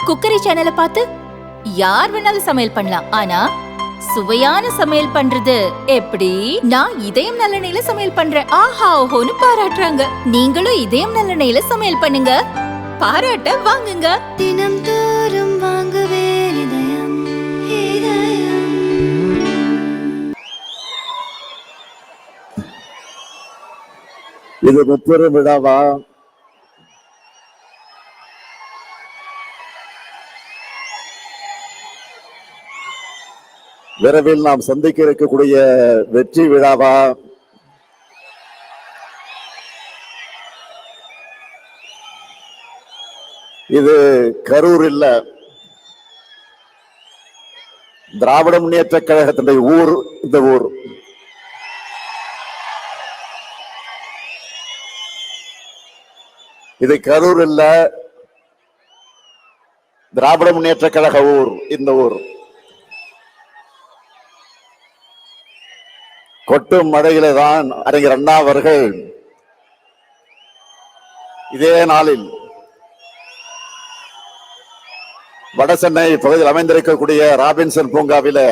Cookery சேனலை பார்த்து யார் வேணாலும் சமையல் பண்ணலாம். ஆனா சுவையான சமையல் பண்றது எப்படி? நான் இதயம் நல்லெண்ணெயில சமையல் பண்றேன். ஆஹா ஓஹோன்னு பாராட்டுறாங்க. நீங்களும் இதயம் நல்லெண்ணெயில சமையல் பண்ணுங்க, பாராட்ட வாங்குங்க. தினம் தோறும் வாங்குவே இதயம் இதயம். இது முப்பெரும் விழாவா? விரைவில் நாம் சந்திக்க இருக்கக்கூடிய வெற்றி விழாவா? இது கரூர் இல்ல, திராவிட முன்னேற்ற கழகத்தினுடைய ஊர். இந்த ஊர் இது கரூர் இல்ல, திராவிட முன்னேற்ற கழக ஊர். இந்த ஊர் கொட்டும் மழையில தான் அறிஞர் அண்ணா அவர்கள் இதே நாளில் வடசென்னை பகுதியில் அமைந்திருக்கக்கூடிய ராபின்சன் பூங்காவில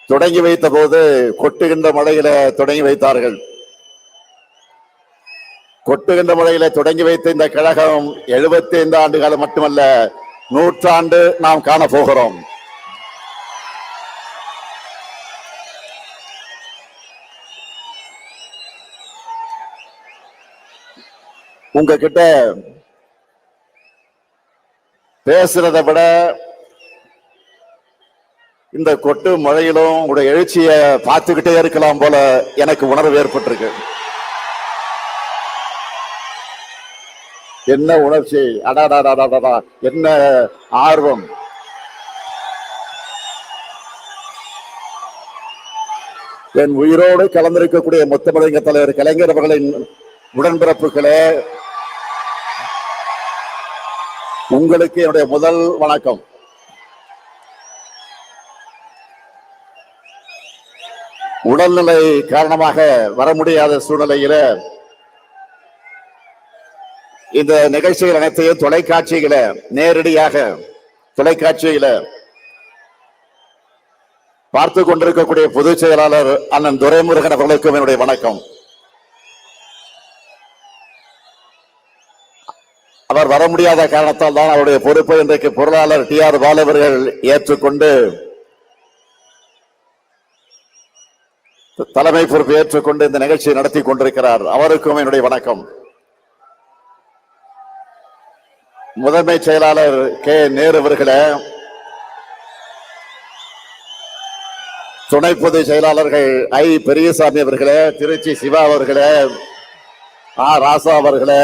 தொடங்கி வைத்த போது கொட்டுகின்ற மழையில தொடங்கி வைத்தார்கள். கொட்டுகின்ற மழையில தொடங்கி வைத்த இந்த கழகம் 75 ஆண்டு காலம் மட்டுமல்ல, 100 ஆண்டு நாம் காண போகிறோம். உங்ககிட்ட பேசுறதை விட இந்த கொட்டு மழையிலும் உங்களுடைய எழுச்சியை பார்த்துக்கிட்டே இருக்கலாம் போல எனக்கு உணர்வு ஏற்பட்டிருக்கு. என்ன உணர்ச்சி! அடாடாடாடா, என்ன ஆர்வம்! என் உயிரோடு கலந்திருக்கக்கூடிய முத்தமிழங்க தலைவர் கலைஞர் அவர்களின் உடன்பிறப்புகளே, உங்களுக்கு என்னுடைய முதல் வணக்கம். உடல்நிலை காரணமாக வர முடியாத சூழ்நிலையில இந்த நிகழ்ச்சிகள் அனைத்தையும் தொலைக்காட்சியில நேரடியாக தொலைக்காட்சியில பார்த்து கொண்டிருக்கக்கூடிய பொதுச் செயலாளர் அண்ணன் துரைமுருகன் அவர்களுக்கும் என்னுடைய வணக்கம். அவர் வர முடியாத காரணத்தால் தான் அவருடைய பொறுப்பை இன்றைக்கு பொருளாளர் டி.ஆர். பாலு அவர்கள் ஏற்றுக்கொண்டு தலைமை பொறுப்பை ஏற்றுக்கொண்டு இந்த நிகழ்ச்சியை நடத்தி கொண்டிருக்கிறார். அவருக்கும் என்னுடைய வணக்கம். முதன்மை செயலாளர் கே. நேரு அவர்களே, துணை பொதுச் செயலாளர்கள் ஐ. பெரியசாமி அவர்களே, திருச்சி சிவா அவர்களே, ஆ. ராசா அவர்களே,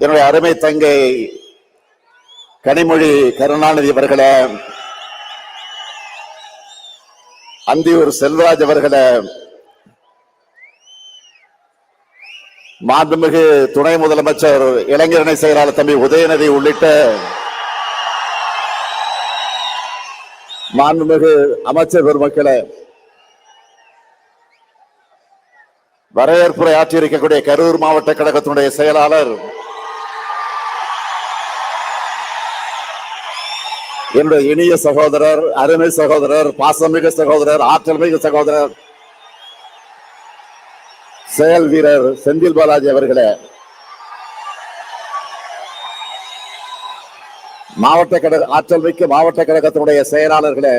என்னுடைய அருமை தங்கை கனிமொழி கருணாநிதி அவர்களே, அந்தியூர் செல்வராஜ் அவர்களே, மாண்புமிகு துணை முதலமைச்சர் இளைஞரணி செயலாளர் தம்பி உதயநிதி உள்ளிட்ட மாண்புமிகு அமைச்சர் பெருமக்களே, வரவேற்புரை ஆற்றியிருக்கக்கூடிய கரூர் மாவட்ட கழகத்தினுடைய செயலாளர், என்னுடைய இனிய சகோதரர், அருமை சகோதரர், பாசமிகு சகோதரர், ஆற்றல் மிகு சகோதரர், செயல் வீரர் செந்தில் பாலாஜி அவர்களே, மாவட்ட கழக ஆற்றல் மிக்க மாவட்ட கழகத்தினுடைய செயலாளர்களே,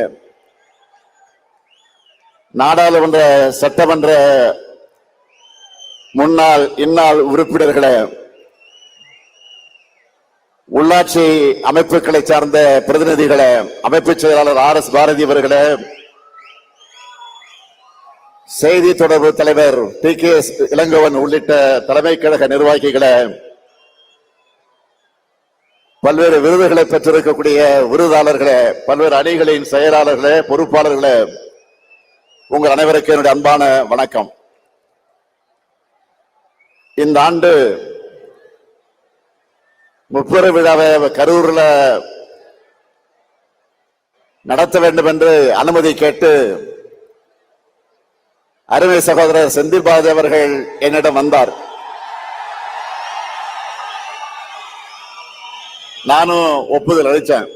நாடாளுமன்ற சட்டமன்ற முன்னாள் இந்நாள் உறுப்பினர்களே, உள்ளாட்சி அமைப்புகளை சார்ந்த பிரதிநிதிகளே, அமைப்பு செயலாளர் ஆர்.எஸ். பாரதி அவர்களே, செய்தி தொடர்பு தலைவர் டி.கே.எஸ். இளங்கோவன் உள்ளிட்ட தலைமை கழக நிர்வாகிகளே, பல்வேறு விருதுகளை பெற்றிருக்கக்கூடிய விருதாளர்களே, பல்வேறு அணிகளின் செயலாளர்களே, பொறுப்பாளர்களே, உங்கள் அனைவருக்கும் என்னுடைய அன்பான வணக்கம். இந்த ஆண்டு முப்பெரு விழாவை கரூர்ல நடத்த வேண்டும் என்று அனுமதி கேட்டு அருமை சகோதரர் செந்தில் பாலாஜி அவர்கள் என்னிடம் வந்தார். நானும் ஒப்புதல் அளிச்சேன்.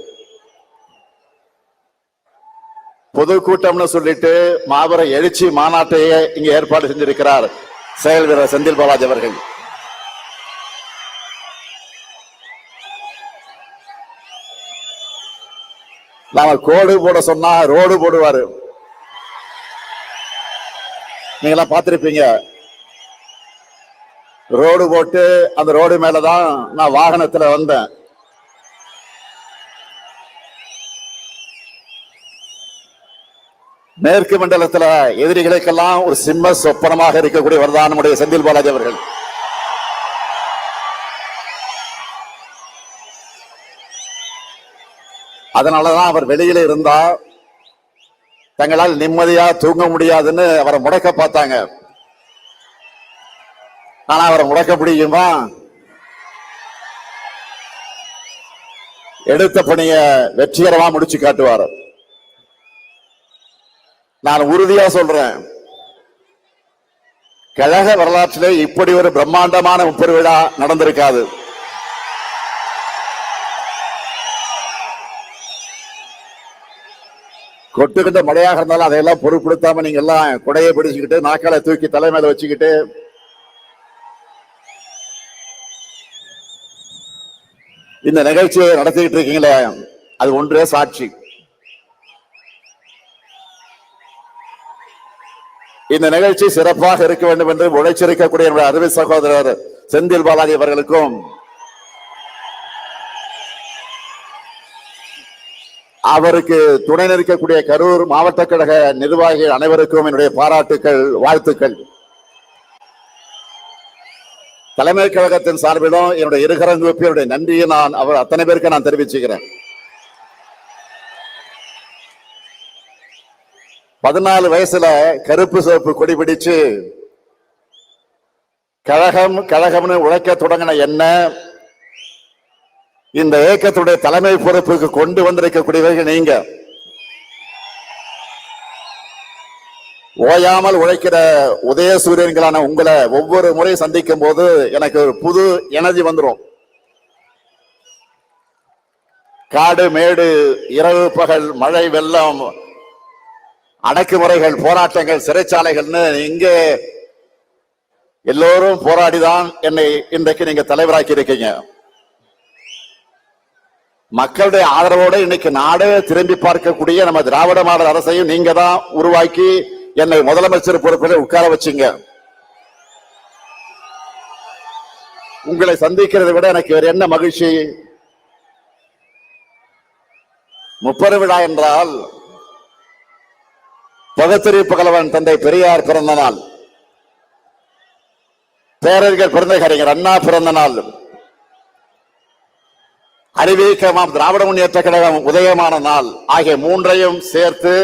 பொதுக்கூட்டம்னு சொல்லிட்டு மாபெரும் எழுச்சி மாநாட்டையே இங்க ஏற்பாடு செஞ்சிருக்கிறார் செயல் வீரர் செந்தில் பாலாஜி அவர்கள். நாம கோடு போட சொன்னா ரோடு போடுவாரு. நீங்களாம் பார்த்திருப்பீங்க. ரோடு போட்டு அந்த ரோடு மேலதான் நான் வாகனத்துல வந்தேன். மேற்கு மண்டலத்துல எதிரிகளுக்கெல்லாம் ஒரு சிம்ம சொப்பனமாக இருக்கக்கூடியவர் தான் நம்முடைய செந்தில் பாலாஜி அவர்கள். அதனாலதான் அவர் வெளியில இருந்தா தங்களால் நிம்மதியா தூங்க முடியாதுன்னு அவரை முடக்க பார்த்தாங்க. ஆனா அவரை முடக்க முடியுமா? எடுத்த பணிய வெற்றிகரமா முடிச்சு காட்டுவார். நான் உறுதியா சொல்றேன், கழக வரலாற்றிலே இப்படி ஒரு பிரம்மாண்டமான முப்பெரு விழா நடந்திருக்காது. கொட்டுக்கிட்ட மழையாக இருந்தாலும் அதையெல்லாம் பொருட்படுத்தாம நீங்க எல்லாம் குடையை பிடிச்சுக்கிட்டு நாக்கால தூக்கி தலைமையில வச்சுக்கிட்டு இந்த நிகழ்ச்சியை நடத்திக்கிட்டு இருக்கீங்களே, அது ஒன்றே சாட்சி. இந்த நிகழ்ச்சி சிறப்பாக இருக்க வேண்டும் என்று உழைச்சிருக்கக்கூடிய அருமை சகோதரர் செந்தில் பாலாஜி அவர்களுக்கும் அவருக்கு துணை நிற்கக்கூடிய கரூர் மாவட்ட கழக நிர்வாகிகள் அனைவருக்கும் என்னுடைய பாராட்டுக்கள், வாழ்த்துக்கள். தலைமை கழகத்தின் சார்பிலும் என்னுடைய இருகரங்குப்பி என்னுடைய நன்றியை நான் அவர் அத்தனை பேருக்கு நான் தெரிவிச்சுக்கிறேன். 14 வயசுல கருப்பு சிவப்பு கொடி பிடிச்சு கழகம் கழகம்னு உழைக்க தொடங்கின என்ன இந்த இயக்கத்துடைய தலைமை பொறுப்புக்கு கொண்டு வந்திருக்கக்கூடியவர்கள் நீங்க. ஓயாமல் உழைக்கிற உதயசூரியன்களான உங்களை ஒவ்வொரு முறை சந்திக்கும் போது எனக்கு ஒரு புது எனர்ஜி வந்துடும். காடு மேடு இரவு பகல் மழை வெள்ளம் அடக்குமுறைகள் போராட்டங்கள் சிறைச்சாலைகள்னு இங்கே எல்லோரும் போராடிதான் என்னை இன்றைக்கு நீங்க தலைவராக்கி இருக்கீங்க. மக்களுடைய ஆதரவோடு இன்னைக்கு நாடே திரும்பி பார்க்கக்கூடிய நம்ம திராவிட மாடல் அரசையும் நீங்க தான் உருவாக்கி என்னை முதலமைச்சர் பொறுப்பில் உட்கார வச்சீங்க. உங்களை சந்திக்கிறதை விட எனக்கு வேற என்ன மகிழ்ச்சி? முப்பெரு விழா என்றால் பகுத்தறிவு புகழவன் தந்தை பெரியார் பிறந்த நாள், பேரறிஞர் பெருந்தகறிஞர் அண்ணா பிறந்த நாள், அறிவிக்கமாம் திராவிட முன்னேற்ற கழகம் உதயமான நாள் ஆகிய மூன்றையும் சேர்த்து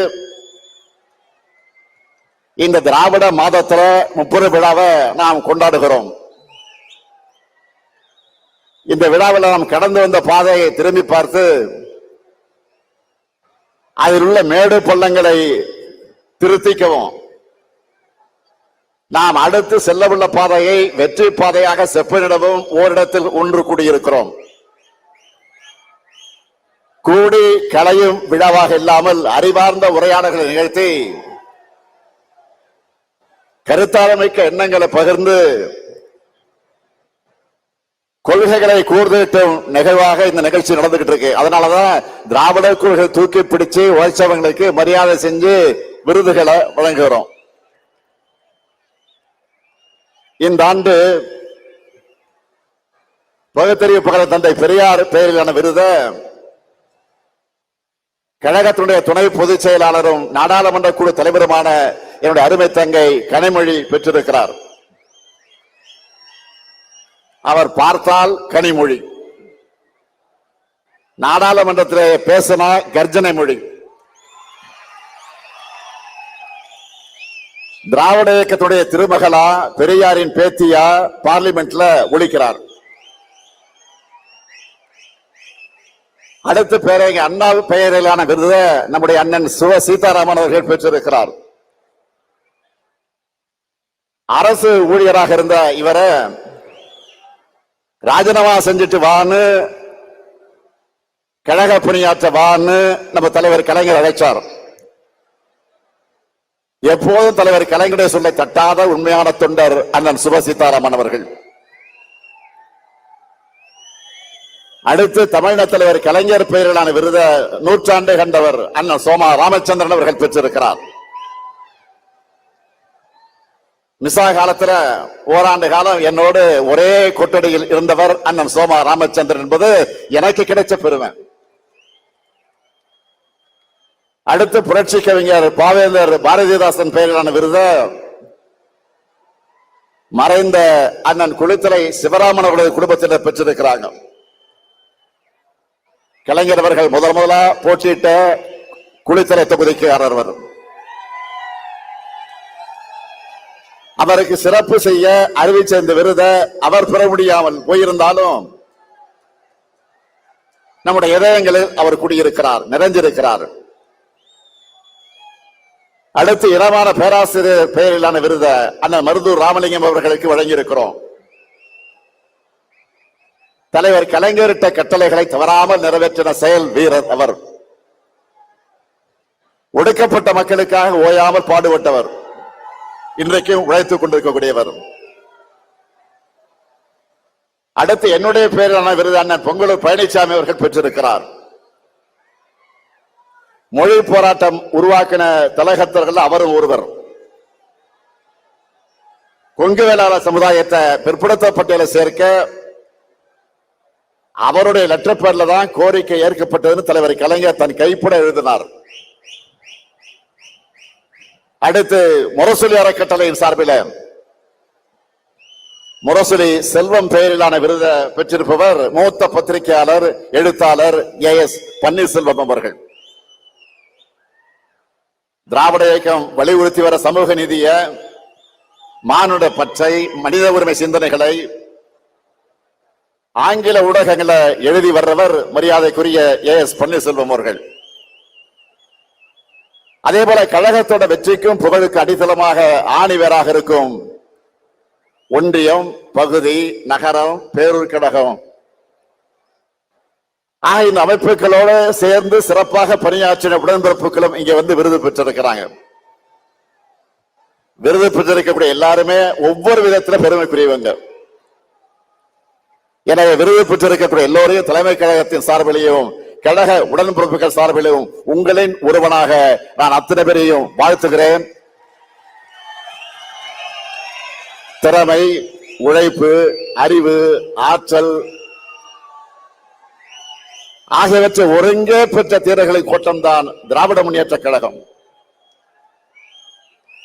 இந்த திராவிட மாதத்துல முப்பெரு விழாவை நாம் கொண்டாடுகிறோம். இந்த விழாவில் நாம் கடந்து வந்த பாதையை திரும்பி பார்த்து அதில் உள்ள மேடு பள்ளங்களை திருத்திக்கவும், நாம் அடுத்து செல்லவுள்ள பாதையை வெற்றி பாதையாக செப்பனிடவும் ஓரிடத்தில் ஒன்று கூடியிருக்கிறோம். கூடி கலையும் விழாவாக இல்லாமல் அறிவார்ந்த உரையாடல்களை நிகழ்த்தி கருத்தாளமிக்க எண்ணங்களை பகிர்ந்து கொள்கைகளை கூர்தீட்டும் நிகழ்வாக இந்த நிகழ்ச்சி நடந்துகிட்டு இருக்கு. அதனாலதான் திராவிட கொள்கை தூக்கி பிடிச்சு உழைச்சவங்களுக்கு மரியாதை செஞ்சு விருதுகளை வழங்குகிறோம். இந்த ஆண்டு பகுத்தறிவு புகழ் தந்தை பெரியார் பெயரிலான விருதை கழகத்தினுடைய துணை பொதுச் செயலாளரும் நாடாளுமன்ற குழு தலைவருமான என்னுடைய அருமை தங்கை கனிமொழி பெற்றிருக்கிறார். அவர் பார்த்தால் கனிமொழி, நாடாளுமன்றத்திலே பேசினா கர்ஜனை மொழி. திராவிட இயக்கத்துடைய திருமகளா பெரியாரின் பேத்தியா பார்லிமெண்ட்ல ஒலிக்கிறார். அடுத்த பேரங்க அண்ணா பெயரிலான விருதை நம்முடைய அண்ணன் சிவ சீதாராமன் அவர்கள் பெற்றிருக்கிறார். அரசு ஊழியராக இருந்த இவரை ராஜினாமா செஞ்சுட்டு வான்னு கழக பணியாற்ற வான்னு நம்ம தலைவர் கலைஞர் அழைச்சார். எப்போதும் தலைவர் கலைஞருடைய சொல்லை தட்டாத உண்மையான தொண்டர் அண்ணன் சுப சீதாராமன் அவர்கள். அடுத்து தமிழக தலைவர் கலைஞர் பெயரிலான விருத நூற்றாண்டு கண்டவர் அண்ணன் சோமா ராமச்சந்திரன் அவர்கள் பெற்றிருக்கிறார். மிசா காலத்துல ஓராண்டு காலம் என்னோடு ஒரே கொட்டடியில் இருந்தவர் அண்ணன் சோமா ராமச்சந்திரன் என்பது எனக்கு கிடைச்ச பெருமை. அடுத்து புரட்சி கவிஞர் பாவேந்தர் பாரதிதாசன் பெயரிலான விருத மறைந்த அண்ணன் குளித்தலை சிவராமன் அவர்களது குடும்பத்தினர் பெற்றிருக்கிறாங்க. கலைஞர் அவர்கள் முதலா போட்டியிட்ட குளித்தலை தொகுதிக்காரர் வரும். அவருக்கு சிறப்பு செய்ய அறிவிச்ச இந்த விருத அவர் பெற முடியாமல் போயிருந்தாலும் நம்முடைய இதயங்களில் அவர் குடியிருக்கிறார், நிறைஞ்சிருக்கிறார். அடுத்து இனமான பேராசிரியர் பெயரிலான விருத அண்ணன் மருதூர் ராமலிங்கம் அவர்களுக்கு வழங்கியிருக்கிறோம். தலைவர் கலைஞரிட்ட கட்டளைகளை தவறாமல் நிறைவேற்றின செயல் வீரர் அவர். ஒடுக்கப்பட்ட மக்களுக்காக ஓயாமல் பாடுபட்டவர், இன்றைக்கும் உழைத்துக் கொண்டிருக்கக்கூடியவர். அடுத்து என்னுடைய பெயரிலான விருது அண்ணன் பொங்கலூர் பழனிசாமி அவர்கள் பெற்றிருக்கிறார். மொழி போராட்டம் உருவாக்கின தலகத்தர்கள் அவரும் ஒருவர். கொங்கு வேளாளர் சமுதாயத்தை பிற்படுத்த பட்டியலை சேர்க்க அவருடைய லெட்டர் பேர்ல தான் கோரிக்கை ஏற்கப்பட்டதுன்னு தலைவர் கலைஞர் தன் கைப்பட எழுதினார். அடுத்து முரசொலி அறக்கட்டளையின் சார்பில் முரசொலி செல்வம் பெயரிலான விருதை பெற்றிருப்பவர் மூத்த பத்திரிகையாளர் எழுத்தாளர் ஏஎஸ் பன்னீர்செல்வம் அவர்கள். திராவிட இயக்கம் வலியுறுத்தி வர சமூக நீதிய, மானுட பற்றை, மனித உரிமை சிந்தனைகளை ஆங்கில ஊடகங்களை எழுதி வர்றவர் மரியாதைக்குரிய ஏஎஸ் பன்னீர்செல்வம் அவர்கள். அதே போல கழகத்தோட வெற்றிக்கும் புகழுக்கு அடித்தளமாக ஆணிவேராக இருக்கும் ஒன்றியம், பகுதி, நகரம், பேரூர் கழகம் இந்த அமைப்புகளோடு சேர்ந்து சிறப்பாக பணியாற்றின உடன்பிறப்புகளும் இங்க வந்து விருது பெற்றிருக்கிறாங்க. விருது பெற்றிருக்கக்கூடிய எல்லாருமே ஒவ்வொரு விதத்துல பெருமைக்குரியவங்க. எனவே விருது பெற்றிருக்கக்கூடிய எல்லோரையும் தலைமை கழகத்தின் சார்பிலையும் கழக உடன்பிறப்புகள் சார்பிலும் உங்களின் ஒருவனாக நான் அத்தனை பேரையும் வாழ்த்துகிறேன். திறமை, உழைப்பு, அறிவு, ஆற்றல் ஆகியவற்றை ஒருங்கே பெற்ற தீரர்களின் கூட்டம்தான் திராவிட முன்னேற்ற கழகம்.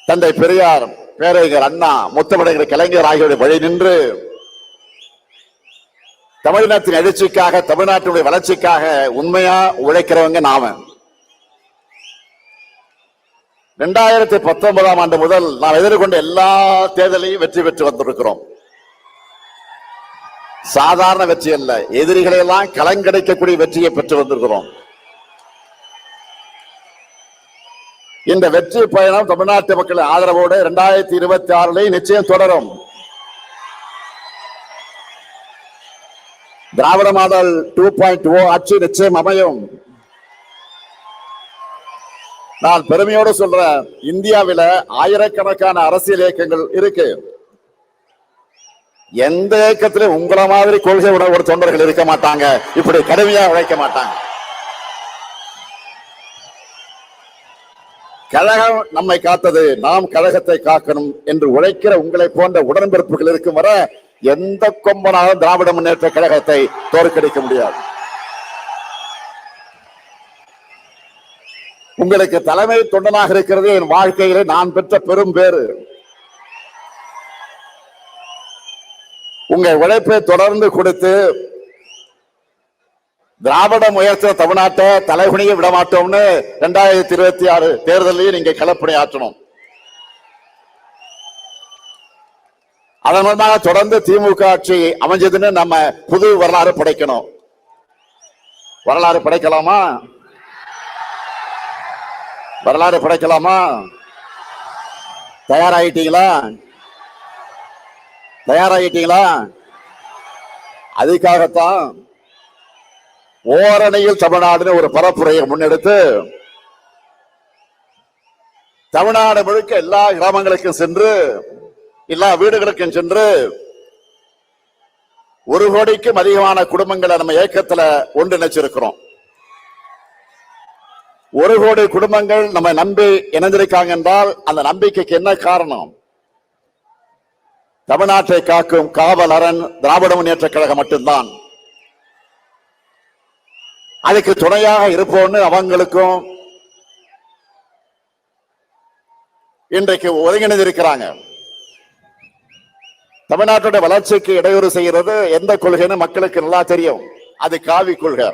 தந்தை பெரியார், பேரறிஞர் அண்ணா, முத்தமிழர் கலைஞர் ஆகியோருடைய வழி நின்று தமிழினத்தின் எழுச்சிக்காக, தமிழ்நாட்டுடைய வளர்ச்சிக்காக உண்மையா உழைக்கிறவங்க நாம. 2019 ஆண்டு முதல் நாம் எதிர்கொண்ட எல்லா தேர்தலையும் வெற்றி பெற்று வந்திருக்கிறோம். சாதாரண வெற்றி அல்ல, எதிரிகளை எல்லாம் கலங்கடைக்கக்கூடிய வெற்றியை பெற்று வந்திருக்கிறோம். இந்த வெற்றி பயணம் தமிழ்நாட்டு மக்கள் ஆதரவோடு 2026 நிச்சயம் தொடரும். திராவிட மாடல் 2.0 ஆட்சி நிச்சயம் அமையும். நான் பெருமையோடு சொல்றேன், இந்தியாவில ஆயிரக்கணக்கான அரசியல் இயக்கங்கள் இருக்கு. எந்த இயக்கத்திலும் உங்களை மாதிரி கொள்கை உணர்வு தொண்டர்கள் இருக்க மாட்டாங்க, இப்படி கடுமையா உழைக்க மாட்டாங்க. கழகம் நம்மை காத்தது, நாம் கழகத்தை காக்கணும் என்று உழைக்கிற உங்களை போன்ற உடன்பிறப்புகள் இருக்கும் வர எந்த கொம்பனாலும் திராவிட முன்னேற்ற கழகத்தை தோற்கடிக்க முடியாது. உங்களுக்கு தலைமை தொண்டனாக இருக்கிறது என் வாழ்க்கையிலே நான் பெற்ற பெரும் பேறு. உங்கள் உழைப்பை தொடர்ந்து கொடுத்து திராவிட முயற்சிய தமிழ்நாட்டை தலைகுனிய விட மாட்டோம்னு 2026 தேர்தலையும் நீங்க களப்பணி ஆற்றணும். அதன் மூலமாக தொடர்ந்து திமுக ஆட்சி அமைஞ்சதுன்னு நம்ம புது வரலாறு படைக்கணும். வரலாறு படைக்கலாமா? வரலாறு படைக்கலாமா? தயாராகிட்டீங்களா? தயாராகிட்டீங்களா? அதுக்காகத்தான் ஓரணியில் தமிழ்நாடுன்னு ஒரு பரப்புரையை முன்னெடுத்து தமிழ்நாடு முழுக்க எல்லா கிராமங்களுக்கும் சென்று எல்லா வீடுகளுக்கும் சென்று 1 கோடிக்கும் அதிகமான குடும்பங்களை நம்ம இயக்கத்துல ஒன்றிணைச்சிருக்கிறோம். 1 கோடி குடும்பங்கள் நம்ம நம்பி இணைந்திருக்காங்க என்றால் அந்த நம்பிக்கைக்கு என்ன காரணம்? தமிழ்நாட்டை காக்கும் காவல் அரண் திராவிட முன்னேற்ற கழகம் மட்டும்தான். அதுக்கு துணையாக இருப்போம்னு அவங்களுக்கும் இன்றைக்கு ஒருங்கிணைந்திருக்கிறாங்க. தமிழ்நாட்டுடைய வளர்ச்சிக்கு இடையூறு செய்கிறது எந்த கொள்கைன்னு மக்களுக்கு நல்லா தெரியும். அது காவி கொள்கை.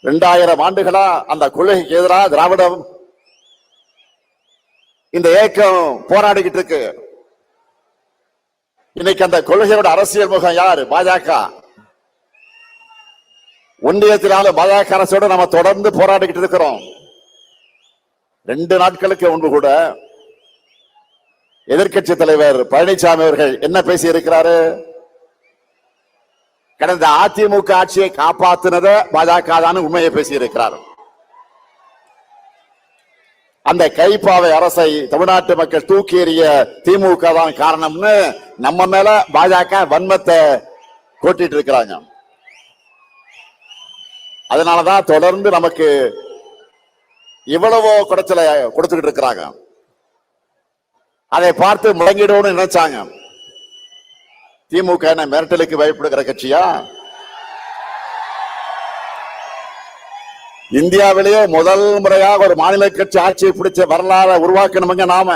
2000 ஆண்டுகளா அந்த கொள்கைக்கு எதிராக திராவிடம் இந்த இயக்கம் போராடிக்கிட்டு இருக்கு. இன்னைக்கு அந்த கொள்கையோட அரசியல் முகம் யாரு? பாஜக. ஒன்றியத்தினால பாஜக அரசோட நம்ம தொடர்ந்து போராடிக்கிட்டு இருக்கிறோம். 2 நாட்களுக்கு முன்பு கூட எதிர்க்கட்சி தலைவர் பழனிசாமி அவர்கள் என்ன பேசி இருக்கிறாரு? கடந்த அதிமுக ஆட்சியை காப்பாத்தினத பாஜக தான் உண்மையை பேசி இருக்கிறார். அந்த கைப்பாவை அரசை தமிழ்நாட்டு மக்கள் தூக்கி எறிய திமுக தான் காரணம்னு நம்ம மேல பாஜக வன்மத்தை கொட்டிட்டு இருக்கிறாங்க. அதனாலதான் தொடர்ந்து நமக்கு இவ்வளவோ குடைச்சலை கொடுத்துக்கிட்டு இருக்கிறாங்க. அதை பார்த்து முடங்கிடும்னு நினைச்சாங்க. திமுக என்ன மிரட்டலுக்கு பயப்படுகிற கட்சியா? இந்தியாவிலேயே முதல் முறையாக ஒரு மாநில கட்சி ஆட்சியை பிடிச்ச வரலாறு உருவாக்கணுங்க. நாம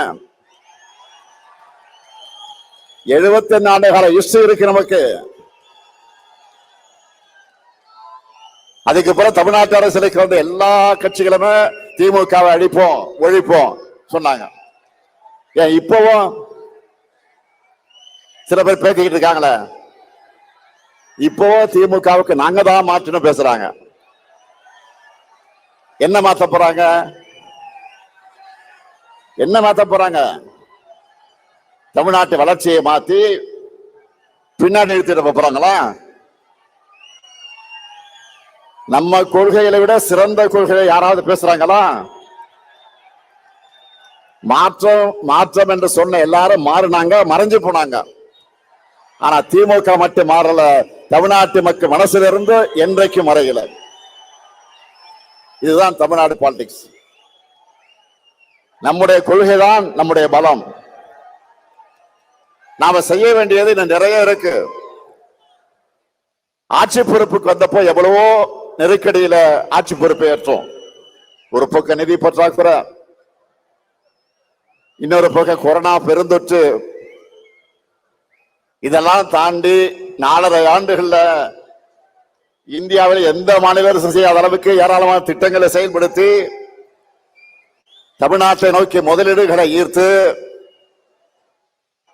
75 ஆண்டு கால ஹிஸ்டரி இருக்கு நமக்கு. அதுக்கு பிறகு தமிழ்நாட்டு அரசியலுக்கு வந்த எல்லா கட்சிகளுமே திமுகவை அழிப்போம் ஒழிப்போம் சொன்னாங்க. ஏன் இப்பவும் சில பேர் பேசிக்கிட்டு இருக்காங்களே, இப்பவும் திமுகவுக்கு நாங்க தான் மாற்றணும் பேசுறாங்க. என்ன மாத்த போறாங்க? என்ன மாத்த போறாங்க? தமிழ்நாட்டு வளர்ச்சியை மாத்தி பின்னாடி நிறுத்திட போறாங்களா? நம்ம கொள்கைகளை விட சிறந்த கொள்கையை யாராவது பேசுறாங்களா? மாற்றம் மாற்றம் என்று சொன்ன எல்லாரும் மாறினாங்க, மறைஞ்சு போனாங்க. ஆனா திமுக மட்டும் மாறல. தமிழ்நாட்டு மக்கள் மனசுல இருந்து என்றைக்கும் மறையல. இதுதான் தமிழ்நாடு பாலிடிக்ஸ். நம்முடைய கொள்கைதான் நம்முடைய பலம். நாம செய்ய வேண்டியது இன்னும் நிறைய இருக்கு. ஆட்சி பொறுப்புக்கு வந்தப்போ எவ்வளவோ நெருக்கடியில ஆட்சி பொறுப்பை ஏற்றோம். ஒரு பக்கம் நிதி பற்றாக்குறை, இன்னொரு பக்கம் கொரோனா பெருந்தொற்று. இதெல்லாம் தாண்டி 4.5 ஆண்டுகள்ல இந்தியாவில் எந்த மாநில அரசு செய்யாத அளவுக்கு ஏராளமான திட்டங்களை செயல்படுத்தி தமிழ்நாட்டை நோக்கி முதலீடுகளை ஈர்த்து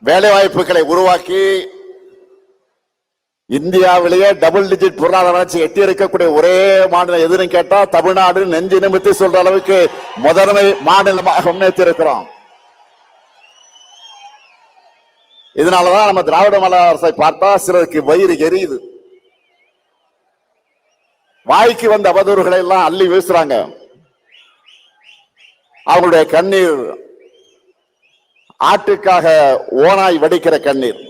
வேலை வாய்ப்புகளை உருவாக்கி இந்தியாவிலேயே டபுள் டிஜிட் பொருளாதார வளர்ச்சி எட்டி இருக்கக்கூடிய ஒரே மாநிலம் எதுன்னு கேட்டா தமிழ்நாடு நெஞ்சு நிமித்தி சொல்ற அளவுக்கு முதன்மை மாநிலமாக முன்னேற்றி இருக்கிறோம். இதனாலதான் நம்ம திராவிட மாடல் அரசை பார்த்தா சிலருக்கு வயிறு எரியுது. வாய்க்கு வந்த அவதூறுகளை எல்லாம் அள்ளி வீசுறாங்க. அவங்களுடைய கண்ணீர் ஆட்டுக்காக ஓனாய் வடிக்கிற கண்ணீர்.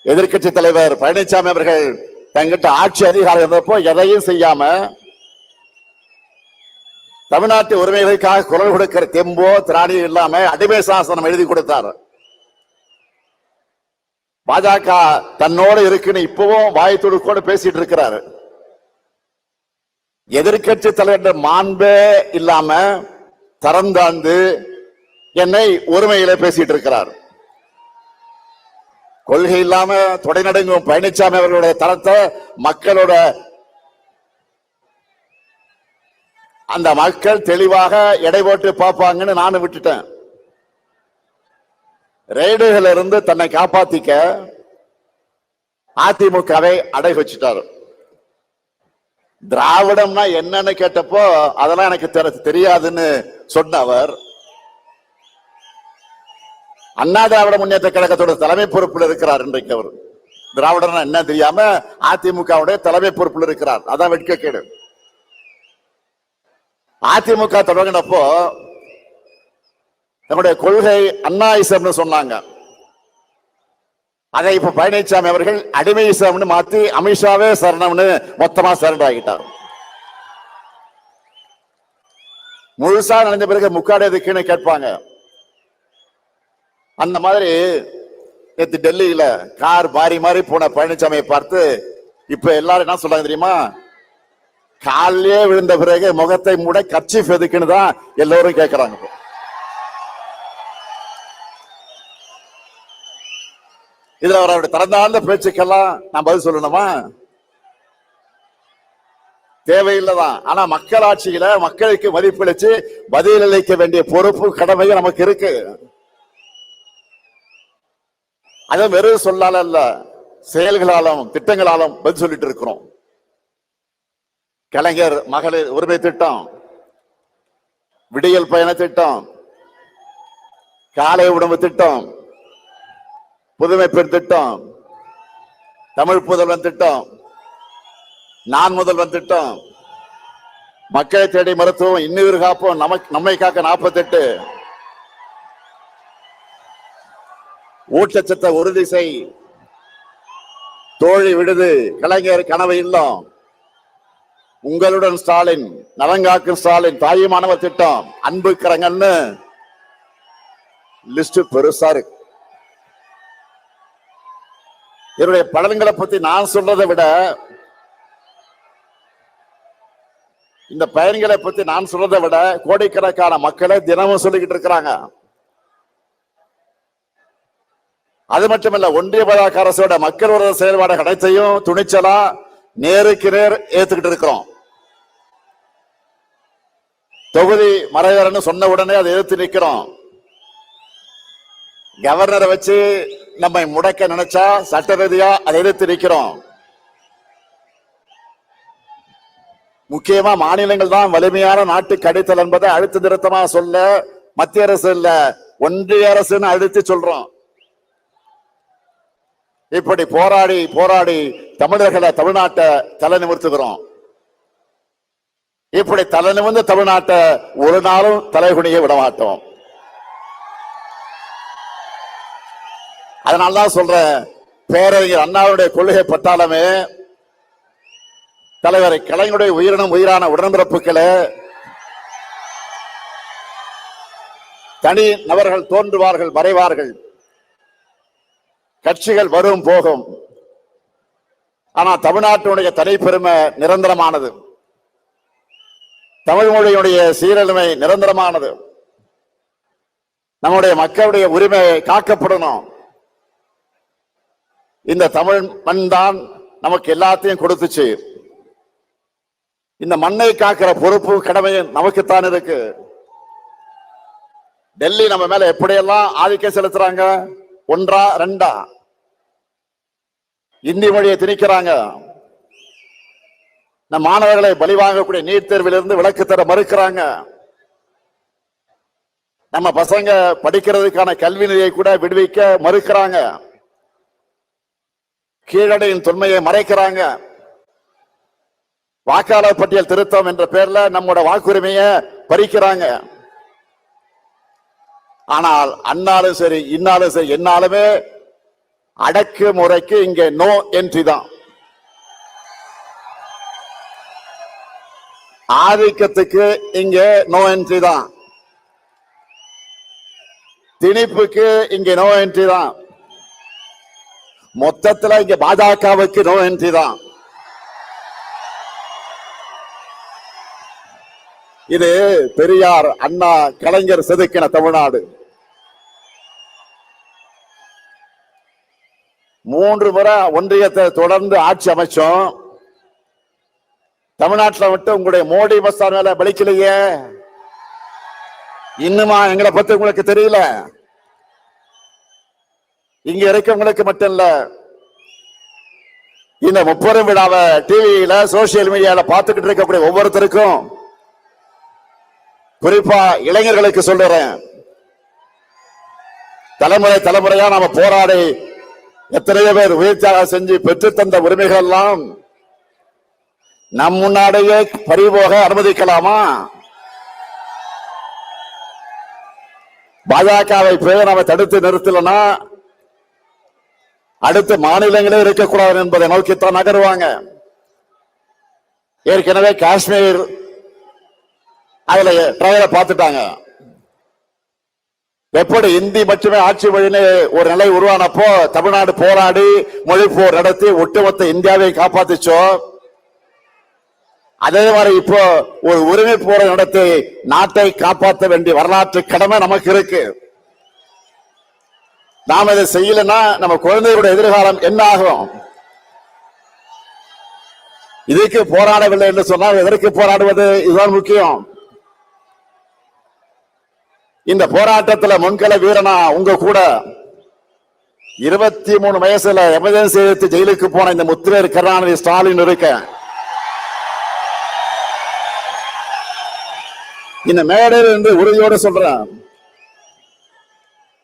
எதிர்க்கட்சி தலைவர் பழனிசாமி அவர்கள் தங்கிட்ட ஆட்சி அதிகாரம் இருந்தப்போ எதையும் செய்யாம தமிழ்நாட்டு உரிமைகளுக்காக குரல் கொடுக்கிற தெம்போ திராணியும் இல்லாம அடிமை சாசனம் எழுதி கொடுத்தார். பாஜக தன்னோடு இருக்குன்னு இப்பவும் வாய் துடுக்கோடு பேசிட்டு இருக்கிறாரு. எதிர்க்கட்சி தலைவர் மாண்பே இல்லாம தரந்தாந்து என்னை உரிமையில பேசிட்டு இருக்கிறார். கொள்கை இல்லாம தொடை நடுங்கும் பழனிசாமி அவர்களுடைய தரத்தை மக்களோட அந்த மக்கள் தெளிவாக எடை போட்டு பார்ப்பாங்கன்னு நானும் விட்டுட்டேன். ரெய்டுகள் இருந்து தன்னை காப்பாத்திக்க அதிமுகவை அடை வச்சுட்டாரு. திராவிடம்னா என்னன்னு கேட்டப்போ அதெல்லாம் எனக்கு தெரியாதுன்னு சொன்ன அவர் அண்ணா திராவிட முன்னேற்ற கழகத்தோட தலைமை பொறுப்பில் இருக்கிறார். இன்றைக்கு அவர் திராவிடர்னா என்ன தெரியாம அதிமுகவுடைய தலைமை பொறுப்பில் இருக்கிறார். அதான் வெட்கக்கேடு. அதிமுக தொடங்கினப்போ நம்முடைய கொள்கை அண்ணாயிசம்னு சொன்னாங்க. அதை இப்ப பழனிசாமி அவர்கள் அடிமையிசம்னு மாத்தி அமித்ஷாவே சரணம்னு மொத்தமா சரண்டர் ஆகிட்டார். முழுசா நினைஞ்ச பிறகு முக்காடு எதுக்குன்னு கேட்பாங்க. அந்த மாதிரி நேற்று டெல்லியில கார் மாறி மாறி போன பழனிசாமியை பார்த்து இப்ப எல்லாரும் என்ன சொல்றாங்க தெரியுமா? காலையே விழுந்த பிறகு முகத்தை மூட கர்ச்சீஃப் எதுக்குன்னு தான் எல்லோரும் கேட்கிறாங்க. இதுல அவருடைய திறந்தாழ்ந்த பேச்சுக்கெல்லாம் நான் பதில் சொல்லணுமா? தேவையில்லைதான். ஆனா மக்களாட்சியில மக்களுக்கு மதிப்பளிச்சு பதிலளிக்க வேண்டிய பொறுப்பு கடமையும் நமக்கு இருக்கு. அதுவும் வெறும் சொல்லால அல்ல, செயல்களாலும் திட்டங்களாலும் பதில் சொல்லிட்டு இருக்கிறோம். கலைஞர் மகளிர் உரிமை திட்டம், விடியல் பயண திட்டம், காலை உணவு திட்டம், புதுமை பெண் திட்டம், தமிழ் புதல்வன் திட்டம், நான் முதல்வன் திட்டம், மக்களை தேடி மருத்துவம், இன்னுயிர் காப்போம், நம்மை காக்க 48, ஊட்டச்சத்தை உறுதி செய், தோழி விடுது, கலைஞர் கனவு இல்லம், உங்களுடன் ஸ்டாலின், நலங்காக்கும் ஸ்டாலின், தாயுமானவர் திட்டம், அன்பு கரங்கன்னு லிஸ்ட் பெருசா இருக்கு. இதனுடைய பலன்களை பத்தி நான் சொல்றதை விட இந்த பயன்களை பத்தி நான் சொல்றதை விட கோடிக்கணக்கான மக்களை தினமும் சொல்லிக்கிட்டு இருக்கிறாங்க. அது மட்டுமல்ல, ஒன்றிய பாஜக அரசோட மக்கள் விரோத செயல்பாடு அனைத்தையும் துணிச்சலா நேருக்கு நேர் ஏத்துக்கிட்டு இருக்கிறோம். தொகுதி மறைவரன்னு சொன்ன உடனே அதை எதிர்த்து நிற்கிறோம். கவர்னரை வச்சு நம்மை முடக்க நினைச்சா சட்ட ரீதியா அதை எதிர்த்து நிற்கிறோம். முக்கியமா மாநிலங்கள் தான் வலிமையான நாட்டுக்கு அடித்தல் என்பதை அழுத்த நிறுத்தமா சொல்ல மத்திய அரசு இல்ல, ஒன்றிய அரசுன்னு அழுத்தி சொல்றோம். இப்படி போராடி போராடி தமிழர்களை, தமிழ்நாட்டை தலை நிமிர்த்துகிறோம். இப்படி தலை நிமிர்ந்த தமிழ்நாட்டை ஒரு நாளும் தலைகுனிய விட மாட்டோம். அதனால்தான் சொல்றேன், பேரறிஞர் அண்ணாவுடைய கொள்கை பட்டாளமே, தலைவர் கலைஞருடைய உயிரினும் உயிரான உடன்பிறப்புகளே, தனி நபர்கள் தோன்றுவார்கள் மறைவார்கள், கட்சிகள் வரும் போகும், ஆனா தமிழ்நாட்டினுடைய தனிப்பெருமை நிரந்தரமானது, தமிழ் மொழியுடைய சீரழிமை நிரந்தரமானது, நம்முடைய மக்களுடைய உரிமை காக்கப்படணும். இந்த தமிழ் மண் தான் நமக்கு எல்லாத்தையும் கொடுத்துச்சு. இந்த மண்ணை காக்கிற பொறுப்பு கடமையும் நமக்குத்தான் இருக்கு. டெல்லி நம்ம மேல எப்படியெல்லாம் ஆதிக்கம் செலுத்துறாங்க, ஒன்றா ரெண்டா? இந்தி மொழியை திணிக்கிறாங்க. நம் மாணவர்களை பலி வாங்கக்கூடிய நீட் தேர்விலிருந்து விலக்கு தர மறுக்கிறாங்க. நம்ம பசங்க படிக்கிறதுக்கான கல்வி நிலையை கூட விடுவிக்க மறுக்கிறாங்க. கீழடியின் தொன்மையை மறைக்கிறாங்க. வாக்காளர் பட்டியல் திருத்தம் என்ற பெயர்ல நம்மோட வாக்குரிமையை பறிக்கிறாங்க. ஆனால் அண்ணாலும் சரி, இன்னாலும் சரி, என்னாலுமே அடக்கு முறைக்கு இங்க நோ என்ட்ரி தான். ஆதிக்கத்துக்கு இங்க நோ என்ட்ரி தான். திணிப்புக்கு இங்க நோ என்ட்ரி தான். மொத்தத்துல இங்க பாஜகவுக்கு நோ என்ட்ரி தான். இது பெரியார், அண்ணா, கலைஞர் செதுக்கின தமிழ்நாடு. 3 முறை ஒன்றியத்தை தொடர்ந்து ஆட்சி அமைச்சோம். தமிழ்நாட்டில் மட்டும் உங்களுடைய மோடி பஸ்தார் மேல பலிக்கலையே. இன்னுமா எங்களை பத்தி உங்களுக்கு தெரியல? இங்க இருக்கவங்களுக்கு மட்டும் இல்ல, இந்த 30 விழாவை டிவியில சோசியல் மீடியால பார்த்துக்கிட்டு இருக்கக்கூடிய ஒவ்வொருத்தருக்கும், குறிப்பா இளைஞர்களுக்கு சொல்றேன், தலைமுறை தலைமுறையா நாம போராடி எத்தனையோ பேர் உயிர் தியாகம் செஞ்சு பெற்று தந்த உரிமைகள் எல்லாம் நம் முன்னாடியே பறிபோக அனுமதிக்கலாமா? பாஜகவை போய் நாம தடுத்து நிறுத்தலனா அடுத்த மாநிலங்களே இருக்கக்கூடாது என்பதை நோக்கித்தான் நகருவாங்க. ஏற்கனவே காஷ்மீர் அதுல ட்ரையலை பார்த்துட்டாங்க. எப்படி இந்தி மட்டுமே ஆட்சி மொழின்னு ஒரு நிலை உருவானப்போ தமிழ்நாடு போராடி மொழி போர் நடத்தி ஒட்டுமொத்த இந்தியாவை காப்பாத்திச்சோ, அதே மாதிரி இப்போ ஒரு உரிமை போரை நடத்தி நாட்டை காப்பாற்ற வேண்டிய வரலாற்று கடமை நமக்கு இருக்கு. நாம் இதை செய்யலன்னா நம்ம குழந்தைகளுடைய எதிர்காலம் என்ன ஆகும்? இதுக்கு போராடவில்லை என்று சொன்னால் எதற்கு போராடுவது? இதுதான் முக்கியம். இந்த போராட்டத்தில் முன்கள வீரனா உங்க கூட 23 வயசுல எமர்ஜென்சி எடுத்து ஜெயிலுக்கு போன இந்த முத்துவேல் கருணாநிதி ஸ்டாலின் இருக்க. இந்த மேடையில் இருந்து உறுதியோடு சொல்றேன்,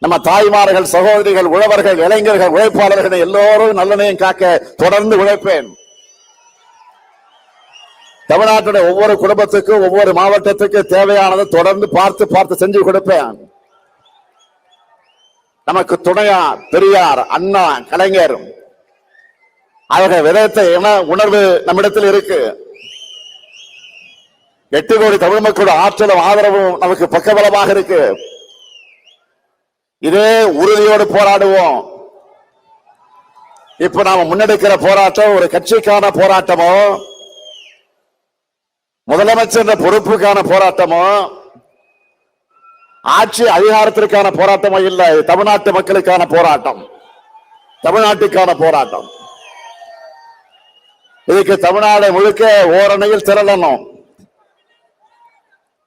நம்ம தாய்மார்கள், சகோதரிகள், உழவர்கள், இளைஞர்கள், உழைப்பாளர்கள் எல்லோரும் நல்லெண்ணெயும் காக்க தொடர்ந்து உழைப்பேன். தமிழ்நாட்டுடைய ஒவ்வொரு குடும்பத்துக்கும் ஒவ்வொரு மாவட்டத்துக்கு தேவையானதை தொடர்ந்து பார்த்து செஞ்சு கொடுப்பேன். நமக்கு துணையா பெரியார், அண்ணா, கலைஞர் அவர்கள் விதத்தை என உணர்வு நம்மிடத்தில் இருக்கு. 8 கோடி தமிழ் மக்களோட ஆற்றலும் ஆதரவும் நமக்கு பக்கபலமாக இருக்கு. இதே உறுதியோடு போராடுவோம். இப்ப நாம முன்னெடுக்கிற போராட்டம் ஒரு கட்சிக்கான போராட்டமோ, முதலமைச்சர் பொறுப்புக்கான போராட்டமோ, ஆட்சி அதிகாரத்திற்கான போராட்டமோ இல்லை. தமிழ்நாட்டு மக்களுக்கான போராட்டம், தமிழ்நாட்டுக்கான போராட்டம். இதுக்கு தமிழ்நாடு முழுக்க ஓரணையில் திரளணும்.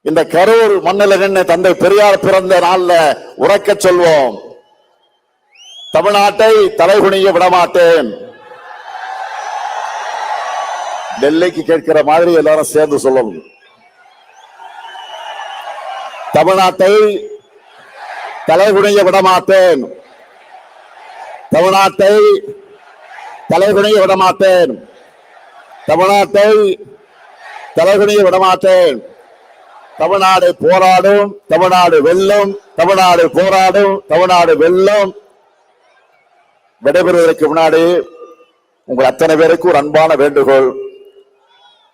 இந்த கரூர் மண்ணில் நின்று தந்தை பெரியார் பிறந்த நாள்ல உறக்க சொல்வோம், தமிழ்நாட்டை தலைகுனிய விடமாட்டேன். டெல்லிக்கு கேட்கிற மாதிரி எல்லாரும் சேர்ந்து சொல்லணும், தமிழ்நாட்டை தலைகுனிய விடமாட்டேன், தமிழ்நாட்டை தலைகுனிய விடமாட்டேன், தமிழ்நாட்டை தலைகுனிய விடமாட்டேன். தமிழ்நாடு போராடும், தமிழ்நாடு வெல்லும், தமிழ்நாடு போராடும், தமிழ்நாடு வெல்லும். விடைபெறுவதற்கு முன்னாடி உங்கள் அத்தனை பேருக்கு ஒரு அன்பான வேண்டுகோள்.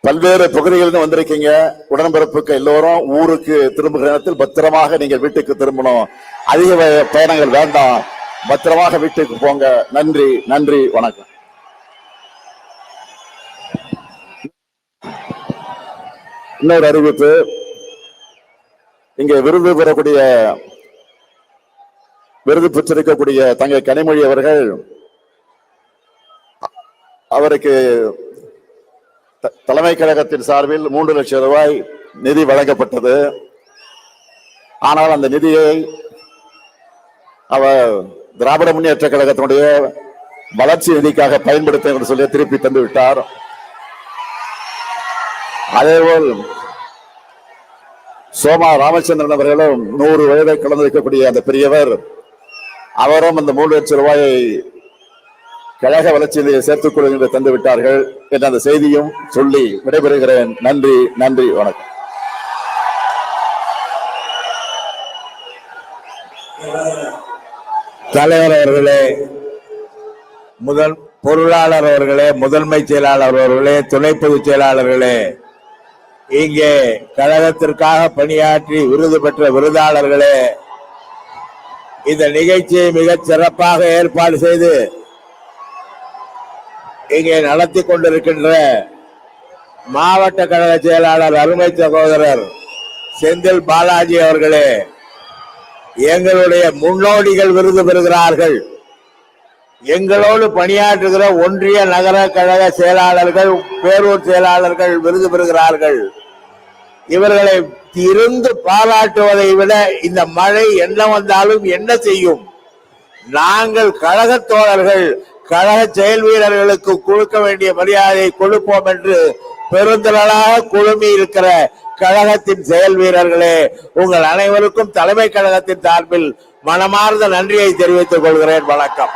பல்வேறு பகுதிகளில் வந்திருக்கீங்க. உடன்பிறப்புக்கு எல்லோரும் ஊருக்கு திரும்புகிற நேரத்தில் பத்திரமாக நீங்கள் வீட்டுக்கு திரும்பணும். அதிக பயணங்கள் வேண்டாம், பத்திரமாக வீட்டுக்கு போங்க. நன்றி, நன்றி, வணக்கம். இன்னொரு அறிவிப்பு, இங்கே விருது பெறக்கூடிய விருது பெற்றிருக்கக்கூடிய தங்கை கனிமொழி அவர்கள், அவருக்கு தலைமை கழகத்தின் சார்பில் 3 லட்சம் ரூபாய் நிதி வழங்கப்பட்டது. ஆனால் அந்த நிதியை அவர் திராவிட முன்னேற்ற கழகத்தினுடைய வளர்ச்சி நிதிக்காக பயன்படுத்த என்று சொல்லி திருப்பி தந்து விட்டார். அதேபோல் சோமா ராமச்சந்திரன் அவர்களும் 100 வயதை கலந்திருக்கக்கூடிய அந்த பெரியவர், அவரும் அந்த 3 லட்சம் ரூபாயை கழக வளர்ச்சியை சேர்த்துக் கொள்கின்ற தந்து விட்டார்கள் என்ற அந்த செய்தியும் சொல்லி விடைபெறுகிறேன். நன்றி, நன்றி, வணக்கம். தலைவர் அவர்களே, முதல் பொருளாளர் அவர்களே, முதன்மை செயலாளர் அவர்களே, துணை பொதுச் செயலாளர்களே, இங்கே கழகத்திற்காக பணியாற்றி விருது பெற்ற விருதாளர்களே, இந்த நிகழ்ச்சியை மிகச் சிறப்பாக ஏற்பாடு செய்து இங்கே நடத்தி கொண்டிருக்கின்ற மாவட்ட கழக செயலாளர் அருமை சகோதரர் செந்தில் பாலாஜி அவர்களே, எங்களுடைய முன்னோடிகள் விருது பெறுகிறார்கள். எங்களோடு பணியாற்றுகிற ஒன்றிய நகர கழக செயலாளர்கள், பேரூர் செயலாளர்கள் விருது பெறுகிறார்கள். இவர்களை இருந்து பாராட்டுவதை விட இந்த மழை என்ன வந்தாலும் என்ன செய்யும்? நாங்கள் கழக தோழர்கள், கழக செயல் வீரர்களுக்கு கொடுக்க வேண்டிய மரியாதையை கொடுப்போம் என்று பெருந்திரளாக குழுமி இருக்கிற கழகத்தின் செயல் வீரர்களே, உங்கள் அனைவருக்கும் தலைமை கழகத்தின் சார்பில் மனமார்ந்த நன்றியை தெரிவித்துக் கொள்கிறேன். வணக்கம்.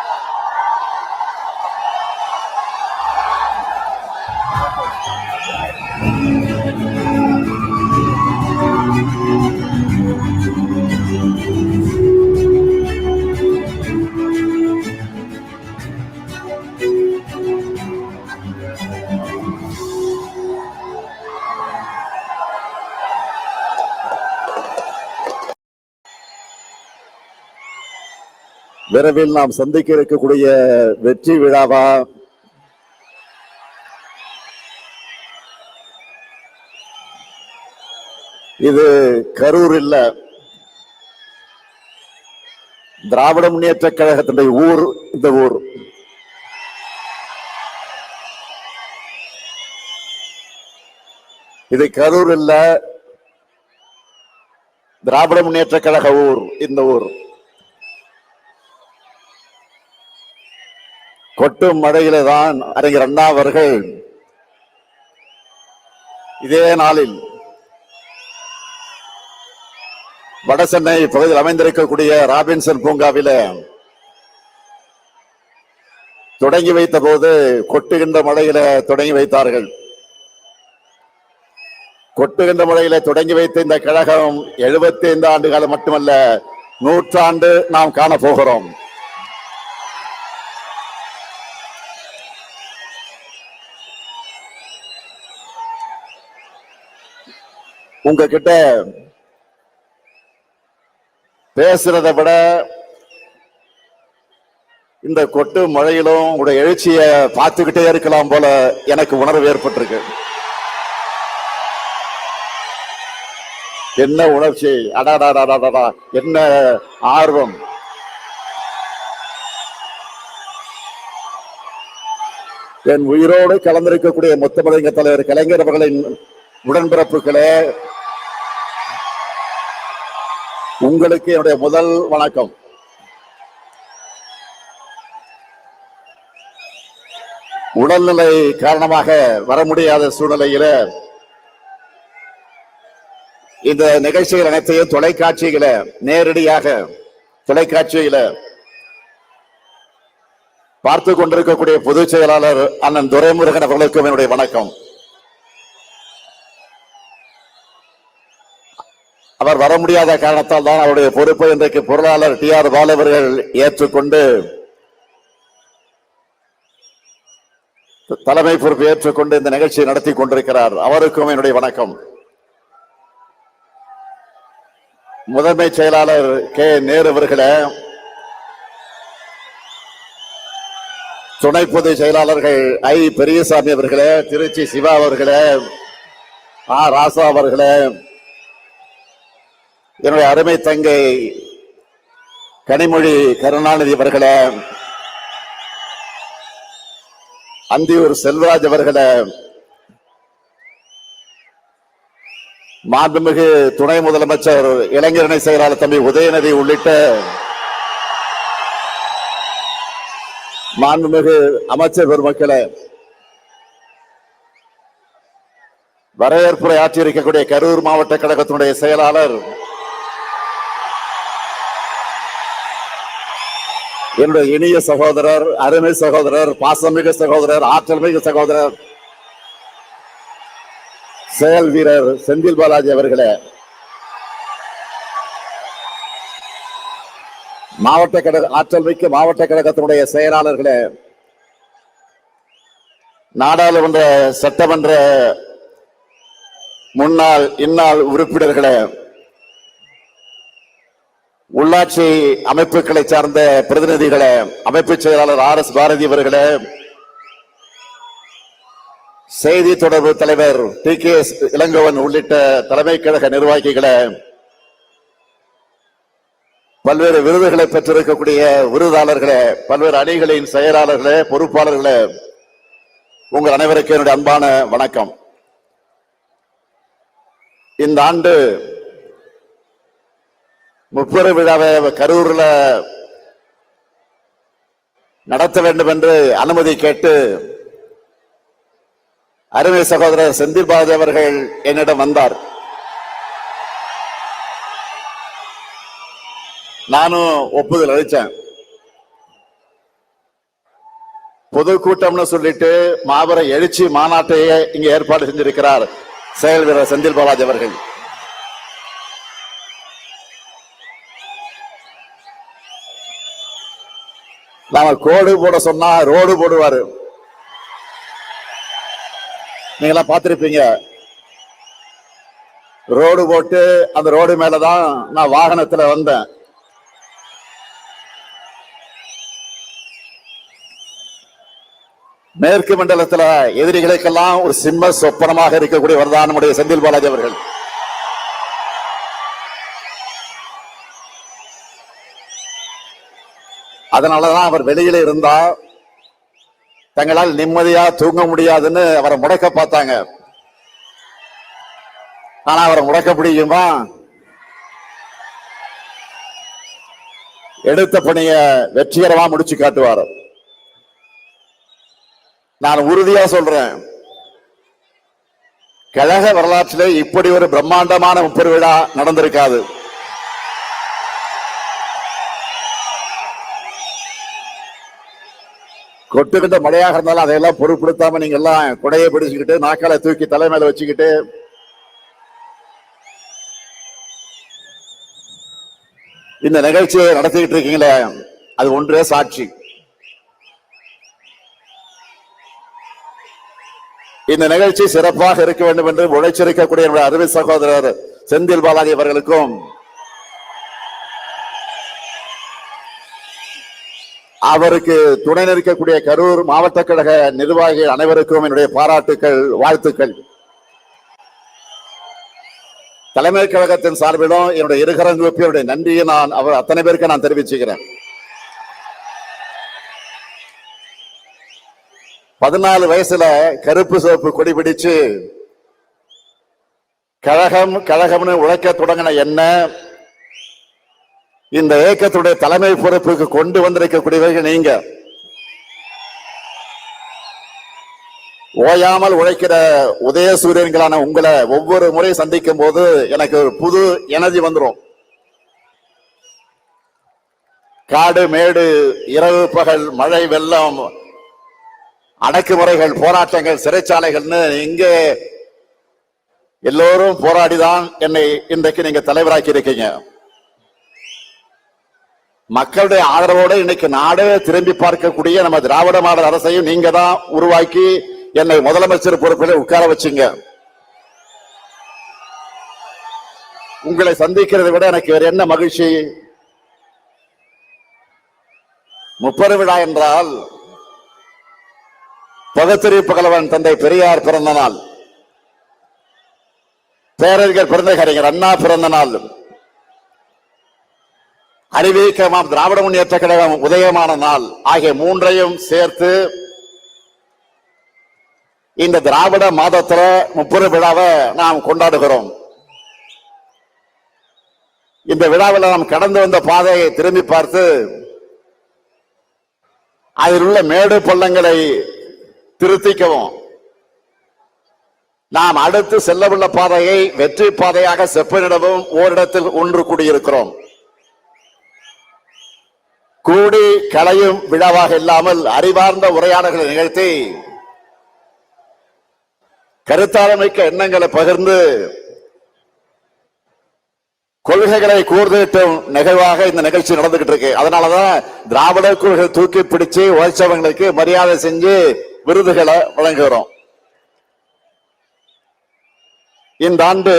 விரைவில் நாம் சந்திக்க இருக்கக்கூடிய வெற்றி விழாவா, இது கரூர் இல்ல, திராவிட முன்னேற்ற கழகத்தினுடைய ஊர் இந்த ஊர். இது கரூர் இல்ல, திராவிட முன்னேற்ற கழக ஊர் இந்த ஊர். கொட்டும் மழையில தான் அறிஞர் அண்ணா அவர்கள் இதே நாளில் வடசென்னை பகுதியில் அமைந்திருக்கக்கூடிய ராபின்சன் பூங்காவில தொடங்கி வைத்த போது கொட்டுகின்ற மழையில தொடங்கி வைத்தார்கள். கொட்டுகின்ற மழையில தொடங்கி வைத்த இந்த கழகம் 75 ஆண்டு காலம் மட்டுமல்ல, 100 ஆண்டு நாம் காண போகிறோம். உங்ககிட்ட பேசுறதை விட இந்த கொட்டு மழையிலும் உங்களுடைய எழுச்சியை பார்த்துக்கிட்டே இருக்கலாம் போல எனக்கு உணர்வு ஏற்பட்டிருக்கு. என்ன உணர்ச்சி, அடாடாடாடா, என்ன ஆர்வம். என் உயிரோடு கலந்திருக்கக்கூடிய முத்தமிழங்க தலைவர் கலைஞர் அவர்களின் உடன்பிறப்புகளே, உங்களுக்கு என்னுடைய முதல் வணக்கம். உடல்நிலை காரணமாக வர முடியாத சூழ்நிலையில இந்த நிகழ்ச்சிகள் அனைத்தையும் தொலைக்காட்சியில நேரடியாக தொலைக்காட்சியில பார்த்து கொண்டிருக்கக்கூடிய பொதுச் செயலாளர் அண்ணன் துரைமுருகன் அவர்களுக்கும் என்னுடைய வணக்கம். அவர் வர முடியாத காரணத்தால் தான் அவருடைய பொறுப்பை இன்றைக்கு பொருளாளர் TR பாலு அவர்கள் ஏற்றுக்கொண்டு தலைமை பொறுப்பை ஏற்றுக்கொண்டு இந்த நிகழ்ச்சியை நடத்தி கொண்டிருக்கிறார். அவருக்கும் என்னுடைய வணக்கம். முதன்மை செயலாளர் K. நேரு அவர்களே, துணை பொதுச் செயலாளர்கள் I. பெரியசாமி அவர்களே, திருச்சி சிவா அவர்களே, ராசா அவர்களே, என்னுடைய அருமை தங்கை கனிமொழி கருணாநிதி அவர்களே, அந்தியூர் செல்வராஜ் அவர்களே, மாண்புமிகு துணை முதலமைச்சர் இளைஞரணி செயலாளர் தம்பி உதயநிதி உள்ளிட்ட மாண்புமிகு அமைச்சர் பெருமக்களே, வரவேற்புரை ஆற்றியிருக்கக்கூடிய கரூர் மாவட்ட கழகத்தினுடைய செயலாளர் என்னுடைய இனிய சகோதரர், அருமை சகோதரர், பாசமிகு சகோதரர், ஆற்றல் மிகு சகோதரர், செயல் வீரர் செந்தில் பாலாஜி அவர்களே, மாவட்ட கழக ஆற்றல் மிக்க மாவட்ட கழகத்தினுடைய செயலாளர்களே, நாடாளுமன்ற சட்டமன்ற முன்னாள் இந்நாள் உறுப்பினர்களே, உள்ளாட்சி அமைப்புகளை சார்ந்த பிரதிநிதிகளே, அமைப்பு செயலாளர் RS பாரதி அவர்களே, செய்தி தொடர்பு தலைவர் TKS இளங்கோவன் உள்ளிட்ட தலைமை கழக நிர்வாகிகளே, பல்வேறு விருதுகளை பெற்றிருக்கக்கூடிய விருதாளர்களே, பல்வேறு அணிகளின் செயலாளர்களே, பொறுப்பாளர்களே, உங்கள் அனைவருக்கும் என்னுடைய அன்பான வணக்கம். இந்த ஆண்டு முப்பெரு விழாவை கரூர்ல நடத்த வேண்டும் என்று அனுமதி கேட்டு அருமை சகோதரர் செந்தில் பாலாஜி அவர்கள் என்னிடம் வந்தார். நானும் ஒப்புதல் அளித்தேன். பொதுக்கூட்டம்னு சொல்லிட்டு மாபெரும் எழுச்சி மாநாட்டையே இங்க ஏற்பாடு செஞ்சிருக்கிறார் செயல் வீரர் செந்தில் பாலாஜி அவர்கள். நாம கோடு போட சொன்னா ரோடு போடுவாரு. நீங்களா பார்த்திருப்பீங்க. ரோடு போட்டு அந்த ரோடு மேலதான் நான் வாகனத்துல வந்தேன். மேற்கு மண்டலத்துல எதிரிகளுக்கெல்லாம் ஒரு சிம்ம சொப்பனமாக இருக்கக்கூடியவர் தான் நம்முடைய செந்தில் பாலாஜி அவர்கள். அதனாலதான் அவர் வெளியில இருந்தா தங்களால் நிம்மதியா தூங்க முடியாதுன்னு அவரை முடக்க பார்த்தாங்க. ஆனா அவரை முடக்க முடியுமா? எடுத்த பணிய வெற்றிகரமா முடிச்சு காட்டுவார். நான் உறுதியா சொல்றேன், கழக வரலாற்றிலே இப்படி ஒரு பிரம்மாண்டமான முப்பெரு விழா நடந்திருக்காது. கொட்டுக்கிட்ட மழையாக இருந்தாலும் அதையெல்லாம் பொருட்படுத்தாம நீங்க எல்லாம் குடையை பிடிச்சுக்கிட்டு நாக்கால தூக்கி தலைமையில வச்சுக்கிட்டு இந்த நிகழ்ச்சியை நடத்திக்கிட்டு இருக்கீங்களே, அது ஒன்றே சாட்சி. இந்த நிகழ்ச்சி சிறப்பாக இருக்க வேண்டும் என்று உழைச்சிருக்கக்கூடிய அருமை சகோதரர் செந்தில் பாலாஜி அவர்களுக்கும் அவருக்கு துணை நிற்கக்கூடிய கரூர் மாவட்ட கழக நிர்வாகிகள் அனைவருக்கும் என்னுடைய பாராட்டுக்கள், வாழ்த்துக்கள். தலைமை கழகத்தின் சார்பிலும் என்னுடைய இருகரங்குப்பி என்னுடைய நன்றியை நான் அவர் அத்தனை பேருக்கு நான் தெரிவிச்சுக்கிறேன். 14 வயசுல கருப்பு சிவப்பு கொடி பிடிச்சு கழகம்னு உழைக்க தொடங்கின என்ன இந்த இயக்கத்துடைய தலைமை பொறுப்புக்கு கொண்டு வந்திருக்கக்கூடியவர்கள் நீங்க. ஓயாமல் உழைக்கிற உதயசூரியன்களான உங்களை ஒவ்வொரு முறை சந்திக்கும் போது எனக்கு ஒரு புது எனர்ஜி வந்துடும். காடு மேடு இரவு பகல் மழை வெள்ளம் அடக்குமுறைகள் போராட்டங்கள் சிறைச்சாலைகள்னு இங்கே எல்லோரும் போராடிதான் என்னை இன்றைக்கு நீங்க தலைவராக்கி இருக்கீங்க. மக்களுடைய ஆதரவோடு இன்னைக்கு நாடே திரும்பி பார்க்கக்கூடிய நம்ம திராவிட மாடல் அரசையும் நீங்க தான் உருவாக்கி என்னை முதலமைச்சர் பொறுப்பில் உட்கார வச்சீங்க. உங்களை சந்திக்கிறதை விட எனக்கு வேற என்ன மகிழ்ச்சி? முப்பெரு விழா என்றால் பகுத்தறிவு புகழ்வன் தந்தை பெரியார் பிறந்த நாள், பேரறிஞர் பெருந்தகறிஞர் அண்ணா பிறந்த நாள், அறிவியக்கமாம் திராவிட முன்னேற்ற கழகம் உதயமான நாள் ஆகிய மூன்றையும் சேர்த்து இந்த திராவிட மாதத்துல முப்பெரு விழாவை நாம் கொண்டாடுகிறோம். இந்த விழாவில் நாம் கடந்து வந்த பாதையை திரும்பி பார்த்து அதில் உள்ள மேடு பள்ளங்களை திருத்திக்கவும், நாம் அடுத்து செல்லவுள்ள பாதையை வெற்றி பாதையாக செப்பனிடவும் ஓரிடத்தில் ஒன்று கூடியிருக்கிறோம். கூடி கலையும் விழாவாக இல்லாமல் அறிவார்ந்த உரையாடல்களை நிகழ்த்தி கருத்தாளமிக்க எண்ணங்களை பகிர்ந்து கொள்கைகளை கூர்ந்திட்டும் நிகழ்வாக இந்த நிகழ்ச்சி நடந்துகிட்டு இருக்கு. அதனாலதான் திராவிட கொள்கை தூக்கி பிடிச்சு உழைச்சவங்களுக்கு மரியாதை செஞ்சு விருதுகளை வழங்குகிறோம். இந்த ஆண்டு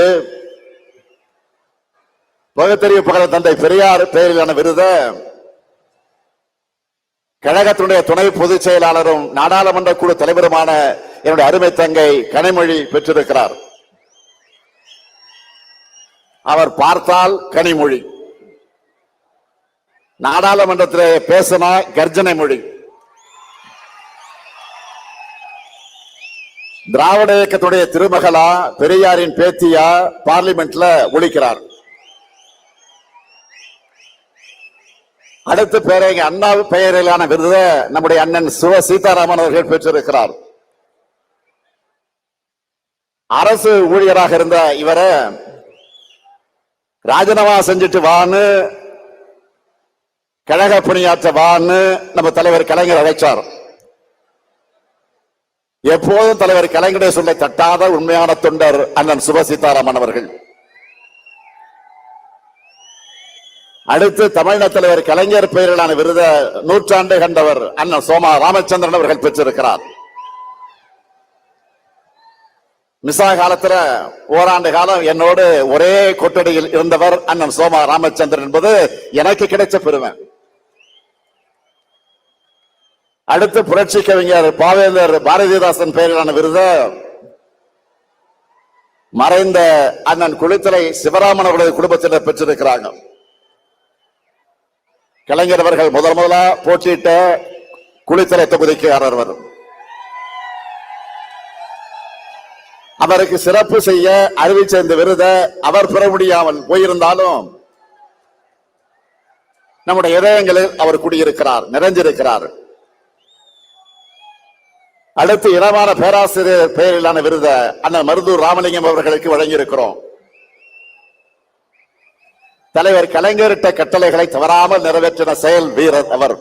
பகுத்தறிவு புகழ் தந்தை பெரியார் பெயரிலான விருதை கழகத்தினுடைய துணை பொதுச் செயலாளரும் நாடாளுமன்ற குழு தலைவருமான என்னுடைய அருமை தங்கை கனிமொழி பெற்றிருக்கிறார். அவர் பார்த்தால் கனிமொழி, நாடாளுமன்றத்தில் பேசினா கர்ஜனை மொழி. திராவிட இயக்கத்துடைய திருமகளா பெரியாரின் பேத்தியா பார்லிமெண்ட்ல ஒழிக்கிறார். அடுத்த பேரங்க அண்ணா பெயரிலான விருதை நம்முடைய அண்ணன் சிவ சீதாராமன் அவர்கள் பெற்றிருக்கிறார். அரசு ஊழியராக இருந்த இவரை ராஜினாமா செஞ்சுட்டு வான்னு, கழக பணியாற்ற வான்னு நம்ம தலைவர் கலைஞர் அழைச்சார். எப்போதும் தலைவர் கலைஞரை சொல்லை தட்டாத உண்மையான தொண்டர் அண்ணன் சுப சீதாராமன் அவர்கள். அடுத்து தமிழக தலைவர் கலைஞர் பெயரிலான விருத நூற்றாண்டு கண்டவர் அண்ணன் சோமா ராமச்சந்திரன் அவர்கள் பெற்றிருக்கிறார். மிசா காலத்துல ஓராண்டு காலம் என்னோடு ஒரே கொட்டடியில் இருந்தவர் அண்ணன் சோமா ராமச்சந்திரன் என்பது எனக்கு கிடைச்ச பெருமை. அடுத்து புரட்சி கவிஞர் பாவேந்தர் பாரதிதாசன் பெயரிலான விருத மறைந்த அண்ணன் குளித்தலை சிவராமன் அவர்களது குடும்பத்தினர் பெற்றிருக்கிறாங்க. கலைஞர் அவர்கள் முதலா போட்டியிட்ட குளித்தலை தொகுதிக்கு அவர் அவருக்கு சிறப்பு செய்ய அறிவிச்ச இந்த விருத அவர் பெற முடியாமல் போயிருந்தாலும் நம்முடைய இதயங்களில் அவர் குடியிருக்கிறார், நிறைஞ்சிருக்கிறார். அடுத்து இளமான பேராசிரியர் பெயரிலான விருத அண்ணன் மருதூர் ராமலிங்கம் அவர்களுக்கு வழங்கியிருக்கிறோம். தலைவர் கலைஞரிட்ட கட்டளைகளை தவறாமல் நிறைவேற்றின செயல் வீரர் அவர்.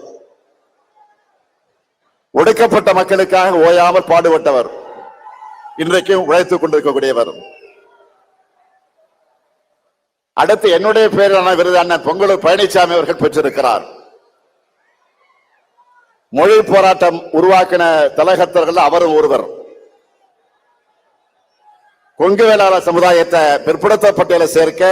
ஒடுக்கப்பட்ட மக்களுக்காக ஓயாமல் பாடுபட்டவர், இன்றைக்கும் உழைத்துக் கொண்டிருக்கக்கூடியவர். அடுத்து என்னுடைய பெயரிலான விருது அண்ணன் பொங்கலூர் பழனிசாமி அவர்கள் பெற்றிருக்கிறார். மொழி போராட்டம் உருவாக்கின தலகத்தர்கள் அவரும் ஒருவர். கொங்கு வேளாளர் சமுதாயத்தை பிற்படுத்த பட்டியலை சேர்க்க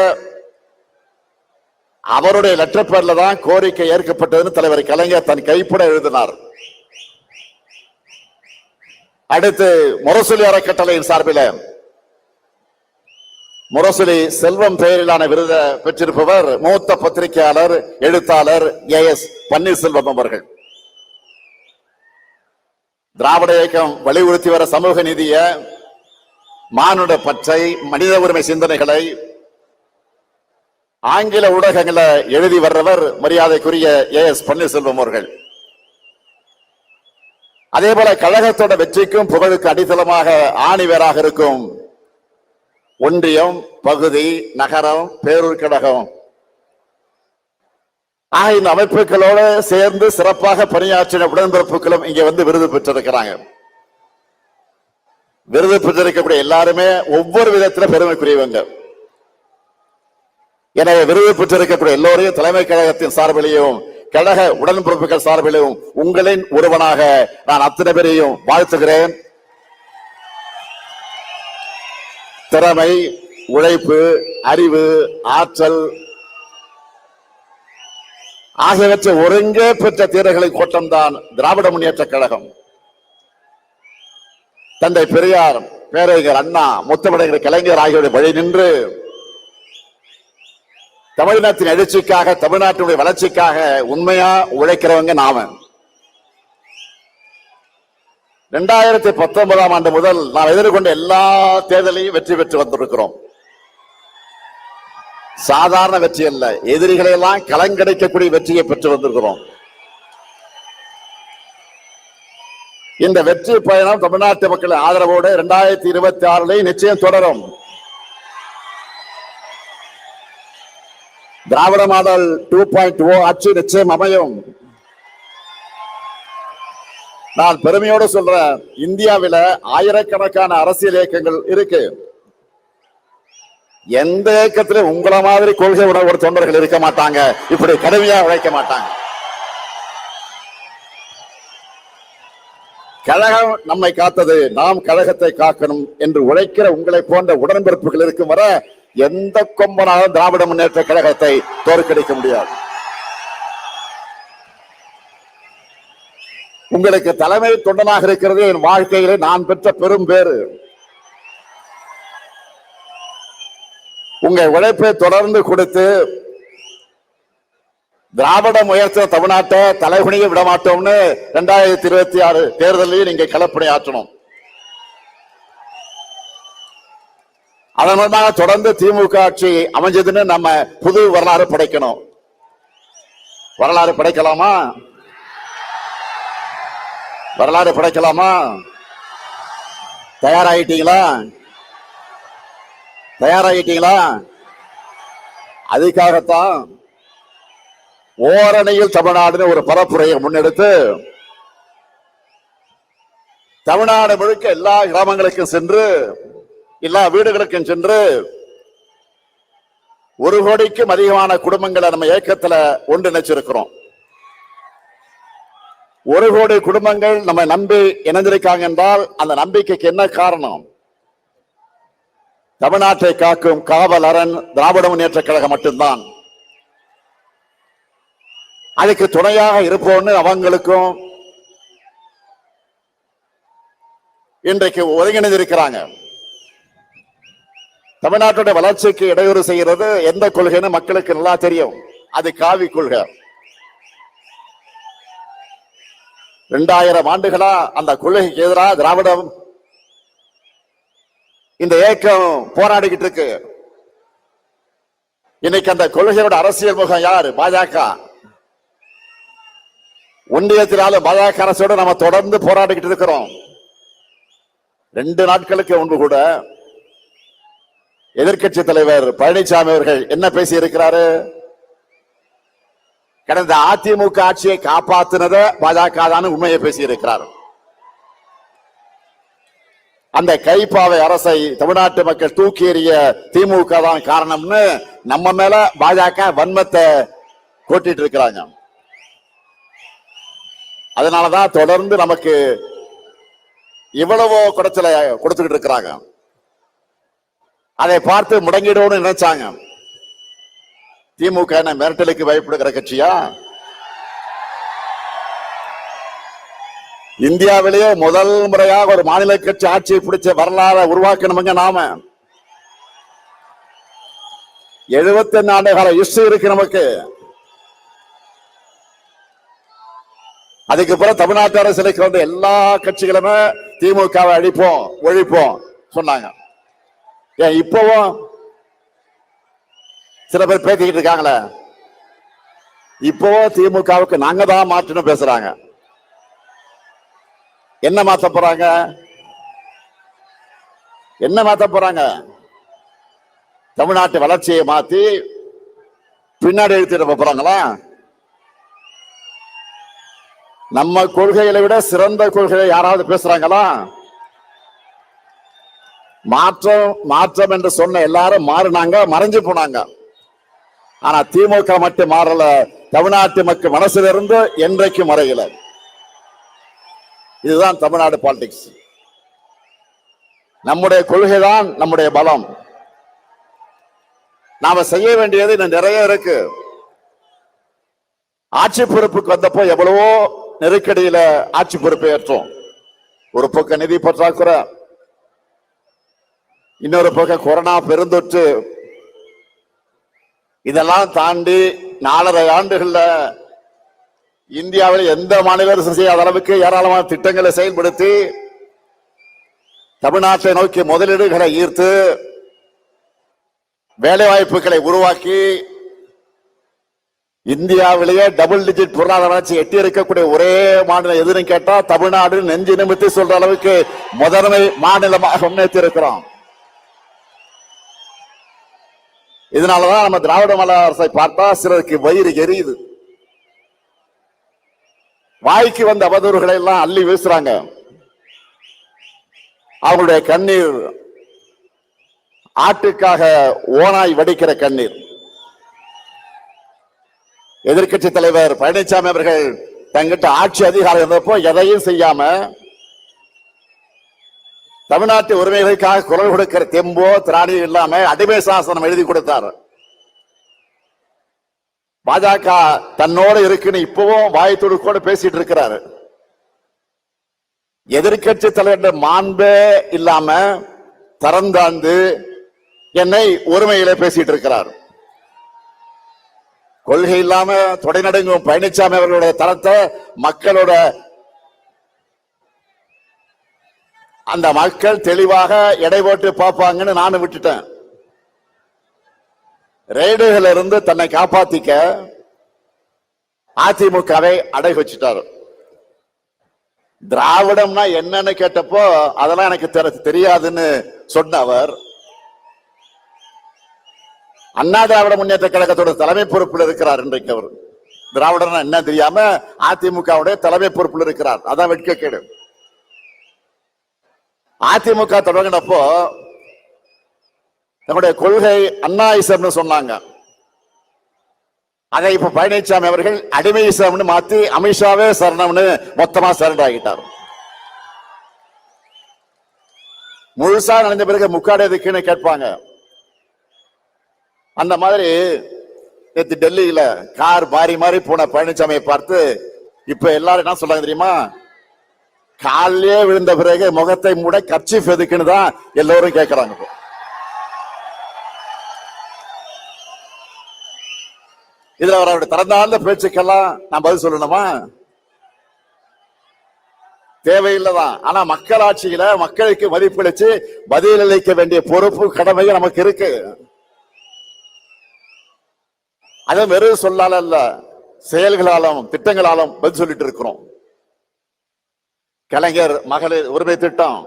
அவருடைய லெட்டர் பேர்ல தான் கோரிக்கை ஏற்கப்பட்டதுன்னு தலைவர் கலைஞர் தன் கைப்பட எழுதினார். அடுத்து முரசொலி அறக்கட்டளையின் சார்பில் முரசொலி செல்வம் பெயரிலான விருதை பெற்றிருப்பவர் மூத்த பத்திரிகையாளர் எழுத்தாளர் AS பன்னீர்செல்வம் அவர்கள். திராவிட இயக்கம் வலியுறுத்தி வர சமூக நீதிய, மானுட பற்றை, மனித உரிமை சிந்தனைகளை ஆங்கில ஊடகங்களை எழுதி வர்றவர் மரியாதைக்குரிய AS பன்னீர்செல்வம் அவர்கள். அதே போல கழகத்தோட வெற்றிக்கும் புகழுக்கு அடித்தளமாக ஆணிவேராக இருக்கும் ஒன்றியம், பகுதி, நகரம், பேரூர் கழகம் ஆகிய இந்த அமைப்புகளோடு சேர்ந்து சிறப்பாக பணியாற்றின உடன்பிறப்புகளும் இங்க வந்து விருது பெற்றிருக்கிறாங்க. விருது பெற்றிருக்கக்கூடிய எல்லாருமே ஒவ்வொரு விதத்தில பெருமைக்குரியவங்க. எனவே விருது பெற்றிருக்கக்கூடிய எல்லோரையும் தலைமை கழகத்தின் சார்பிலையும் கழக உடன்பிறப்புகள் சார்பிலும் உங்களின் ஒருவனாக நான் அத்தனை பேரையும் வாழ்த்துகிறேன். திறமை, உழைப்பு, அறிவு, ஆற்றல் ஆகியவற்றை ஒருங்கே பெற்ற தீரர்களின் கோட்டம்தான் திராவிட முன்னேற்ற கழகம். தந்தை பெரியார், பேரறிஞர் அண்ணா, முத்தமிழர் கலைஞர் ஆகியோருடைய வழி நின்று தமிழினத்தின் எழுச்சிக்காக, தமிழ்நாட்டினுடைய வளர்ச்சிக்காக உண்மையா உழைக்கிறவங்க நாம. 2019 ஆண்டு முதல் நாம் எதிர்கொண்ட எல்லா தேர்தலையும் வெற்றி பெற்று வந்திருக்கிறோம். சாதாரண வெற்றி அல்ல, எதிரிகளை எல்லாம் கலங்கடிக்கக்கூடிய வெற்றியை பெற்று வந்திருக்கிறோம். இந்த வெற்றி பயணம் தமிழ்நாட்டு மக்கள் ஆதரவோடு 2026 நிச்சயம் தொடரும். திராவிட மாடல் 2.0 ஆட்சி நிச்சயம் அமையும். நான் பெருமையோடு சொல்றேன், இந்தியாவில ஆயிரக்கணக்கான அரசியல் இயக்கங்கள் இருக்கு. எந்த இயக்கத்திலும் உங்கள மாதிரி கொள்கை உணர்வு தொண்டர்கள் இருக்க மாட்டாங்க, இப்படி கடுமையா உழைக்க மாட்டாங்க. கழகம் நம்மை காத்தது, நாம் கழகத்தை காக்கணும் என்று உழைக்கிற உங்களை போன்ற உடன்பிறப்புகள் இருக்கும் வர எந்த கொம்பனாலும் திராவிட முன்னேற்ற கழகத்தை தோற்கடிக்க முடியாது. உங்களுக்கு தலைமை தொண்டனாக இருக்கிறது என் வாழ்க்கையிலே நான் பெற்ற பெரும் பேறு. உங்கள் உழைப்பை தொடர்ந்து கொடுத்து திராவிட முயற்சி தமிழ்நாட்டை தலைகுனிய விட மாட்டோம்னு 2026 தேர்தலையும் நீங்க களப்பணி ஆற்றணும். அதன் மூலமாக தொடர்ந்து திமுக ஆட்சி அமைஞ்சதுன்னு நம்ம புது வரலாறு படைக்கணும். வரலாறு படைக்கலாமா? வரலாறு படைக்கலாமா? தயாராகிட்டீங்களா? தயாராகிட்டீங்களா? அதுக்காகத்தான் ஓரணியில் தமிழ்நாடுன்னு ஒரு பரப்புரையை முன்னெடுத்து தமிழ்நாடு முழுக்க எல்லா கிராமங்களுக்கும் சென்று எல்லா வீடுகளுக்கும் சென்று 1 கோடிக்கும் அதிகமான குடும்பங்களை நம்ம இயக்கத்துல ஒன்றிணைச்சிருக்கிறோம். 1 கோடி குடும்பங்கள் நம்ம நம்பி இணைந்திருக்காங்க என்றால் அந்த நம்பிக்கைக்கு என்ன காரணம்? தமிழ்நாட்டை காக்கும் காவல் அரண் திராவிட முன்னேற்ற கழகம் மட்டும்தான். அதுக்கு துணையாக இருப்போம்னு அவங்களுக்கும் இன்றைக்கு ஒருங்கிணைந்திருக்கிறாங்க. தமிழ்நாட்டுடைய வளர்ச்சிக்கு இடையூறு செய்கிறது எந்த கொள்கைன்னு மக்களுக்கு நல்லா தெரியும். அது காவி கொள்கை. 2000 ஆண்டுகளா அந்த கொள்கைக்கு எதிராக திராவிடம் இந்த இயக்கம் போராடிக்கிட்டு இருக்கு. இன்னைக்கு அந்த கொள்கையோட அரசியல் முகம் யாரு? பாஜக. ஒன்றியத்தினால பாஜக அரசோட நம்ம தொடர்ந்து போராடிக்கிட்டு இருக்கிறோம். 2 நாட்களுக்கு முன்பு கூட எதிர்க்கட்சி தலைவர் பழனிசாமி அவர்கள் என்ன பேசி இருக்கிறாரு? கடந்த அதிமுக ஆட்சியை காப்பாற்றினத பாஜக தான் உண்மையை பேசி இருக்கிறார். அந்த கைப்பாவை அரசை தமிழ்நாட்டு மக்கள் தூக்கி எறிய திமுக தான் காரணம்னு நம்ம மேல பாஜக வன்மத்தை கொட்டிட்டு இருக்கிறாங்க. அதனாலதான் தொடர்ந்து நமக்கு இவ்வளவோ குடைச்சலை கொடுத்துக்கிட்டு இருக்கிறாங்க. அதை பார்த்து முடங்கிடுவோம்னு நினைச்சாங்க. திமுக என்ன மிரட்டலுக்கு பயப்படுகிற கட்சியா? இந்தியாவிலேயே முதல் முறையாக ஒரு மாநில கட்சி ஆட்சியை பிடிச்ச வரலாறு உருவாக்கணுங்க. நாம 71 ஆண்டு கால ஹிஸ்டரி இருக்கு நமக்கு. அதுக்கு பிறகு தமிழ்நாட்டு அரசியலுக்கு வந்து எல்லா கட்சிகளுமே திமுகவை அழிப்போம் ஒழிப்போம் சொன்னாங்க. ஏன் இப்பவும் சில பேர் பேசிக்கிட்டு இருக்காங்களே, இப்பவும் திமுகவுக்கு நாங்க தான் மாற்றணும் பேசுறாங்க. என்ன மாத்த போறாங்க? என்ன மாத்த போறாங்க? தமிழ்நாட்டு வளர்ச்சியை மாத்தி பின்னாடி எழுத்திட போறாங்களா? நம்ம கொள்கைகளை விட சிறந்த கொள்கையை யாராவது பேசுறாங்களா? மாற்றம் மாற்றம் என்று சொன்ன எல்லாரும் மாறினாங்க, மறைஞ்சு போனாங்க. ஆனா திமுக மட்டும் மாறல. தமிழ்நாட்டு மக்கள் மனசுல இருந்து என்றைக்கு மறையல. இதுதான் தமிழ்நாடு பாலிடிக்ஸ். நம்முடைய கொள்கைதான் நம்முடைய பலம். நாம செய்ய வேண்டியது இன்னும் நிறைய இருக்கு. ஆட்சி பொறுப்புக்கு வந்தப்போ எவ்வளவோ நெருக்கடியில ஆட்சி பொறுப்பை ஏற்றோம். ஒரு பக்கம் நிதி பற்றாக்குறை, இன்னொரு பக்கம் கொரோனா பெருந்தொற்று. இதெல்லாம் தாண்டி 4.5 ஆண்டுகள்ல இந்தியாவில் எந்த மாநில அரசு செய்யாத அளவுக்கு ஏராளமான திட்டங்களை செயல்படுத்தி தமிழ்நாட்டை நோக்கி முதலீடுகளை ஈர்த்து வேலை வாய்ப்புகளை உருவாக்கி இந்தியாவிலேயே டபுள் டிஜிட் பொருளாதார வளர்ச்சி எட்டி இருக்கக்கூடிய ஒரே மாநிலம் எதுன்னு கேட்டா தமிழ்நாடு நெஞ்சு நிமித்தி சொல்ற அளவுக்கு முதன்மை மாநிலமாக முன்னேற்றி இருக்கிறோம். இதனாலதான் நம்ம திராவிட மாடல் அரசை பார்த்தா சிலருக்கு வயிறு எரியுது. வாய்க்கு வந்த அவதூறுகளை எல்லாம் அள்ளி வீசுறாங்க. அவங்களுடைய கண்ணீர் ஆட்டுக்காக ஓனாய் வடிக்கிற கண்ணீர். எதிர்க்கட்சி தலைவர் பழனிசாமி அவர்கள் தங்கிட்ட ஆட்சி அதிகாரம் இருந்தப்போ எதையும் செய்யாம தமிழ்நாட்டு உரிமைகளுக்காக குரல் கொடுக்கிற தெம்போ திராணி இல்லாம அடிமை சாசனம் எழுதி கொடுத்தார். பாஜக தன்னோட இருக்குன்னு இப்பவும் வாய் துடுக்கோடு பேசிட்டு இருக்கிறாரு. எதிர்கட்சி தலைவர் மாண்பே இல்லாம தரந்தாந்து என்னை ஒருமையில பேசிட்டு இருக்கிறார். கொள்கை இல்லாம தொடை நடுங்கும் பழனிசாமி அவர்களுடைய தரத்தை மக்களோட அந்த மக்கள் தெளிவாக எடை போட்டு பார்ப்பாங்கன்னு நானும் விட்டுட்டேன். ரெய்டுகள் இருந்து தன்னை காப்பாத்திக்க அதிமுகவை அடை வச்சுட்டாரு. திராவிடம்னா என்னன்னு கேட்டப்போ அதெல்லாம் எனக்கு தெரியாதுன்னு சொன்ன அவர் அண்ணா திராவிட முன்னேற்ற கழகத்தோட தலைமை பொறுப்பில் இருக்கிறார். இன்றைக்கு அவர் திராவிடம்னா என்ன தெரியாம அதிமுகவுடைய தலைமை பொறுப்பில் இருக்கிறார். அதான் வெட்கக்கேடு. அதிமுக தொடங்கினப்போ நம்முடைய கொள்கை அண்ணாயிசம்னு சொன்னாங்க. அதை இப்ப பழனிசாமி அவர்கள் அடிமையிசம்னு மாத்தி அமித்ஷாவே சரணம்னு மொத்தமா சரண்டர் ஆகிட்டார். முழுசா நினைஞ்ச பிறகு முக்காடு எதுக்குன்னு கேட்பாங்க. அந்த மாதிரி நேற்று டெல்லியில கார் மாறி மாறி போன பழனிசாமியை பார்த்து இப்ப எல்லாரும் என்ன சொல்றாங்க தெரியுமா? காலையே விழுந்த பிறகு முகத்தை மூட கர்ச்சீஃப் எதுக்குன்னு தான் எல்லோரும் கேட்கிறாங்க. இதுல அவருடைய திறந்தாழ்ந்த பேச்சுக்கெல்லாம் நான் பதில் சொல்லணுமா? தேவையில்லைதான். ஆனா மக்களாட்சியில மக்களுக்கு மதிப்பளிச்சு பதிலளிக்க வேண்டிய பொறுப்பு கடமையும் நமக்கு இருக்கு. அது வெறும் சொல்லால அல்ல, செயல்களாலும் திட்டங்களாலும் பதில் சொல்லிட்டு இருக்கிறோம். கலைஞர் மகளிர் உரிமை திட்டம்,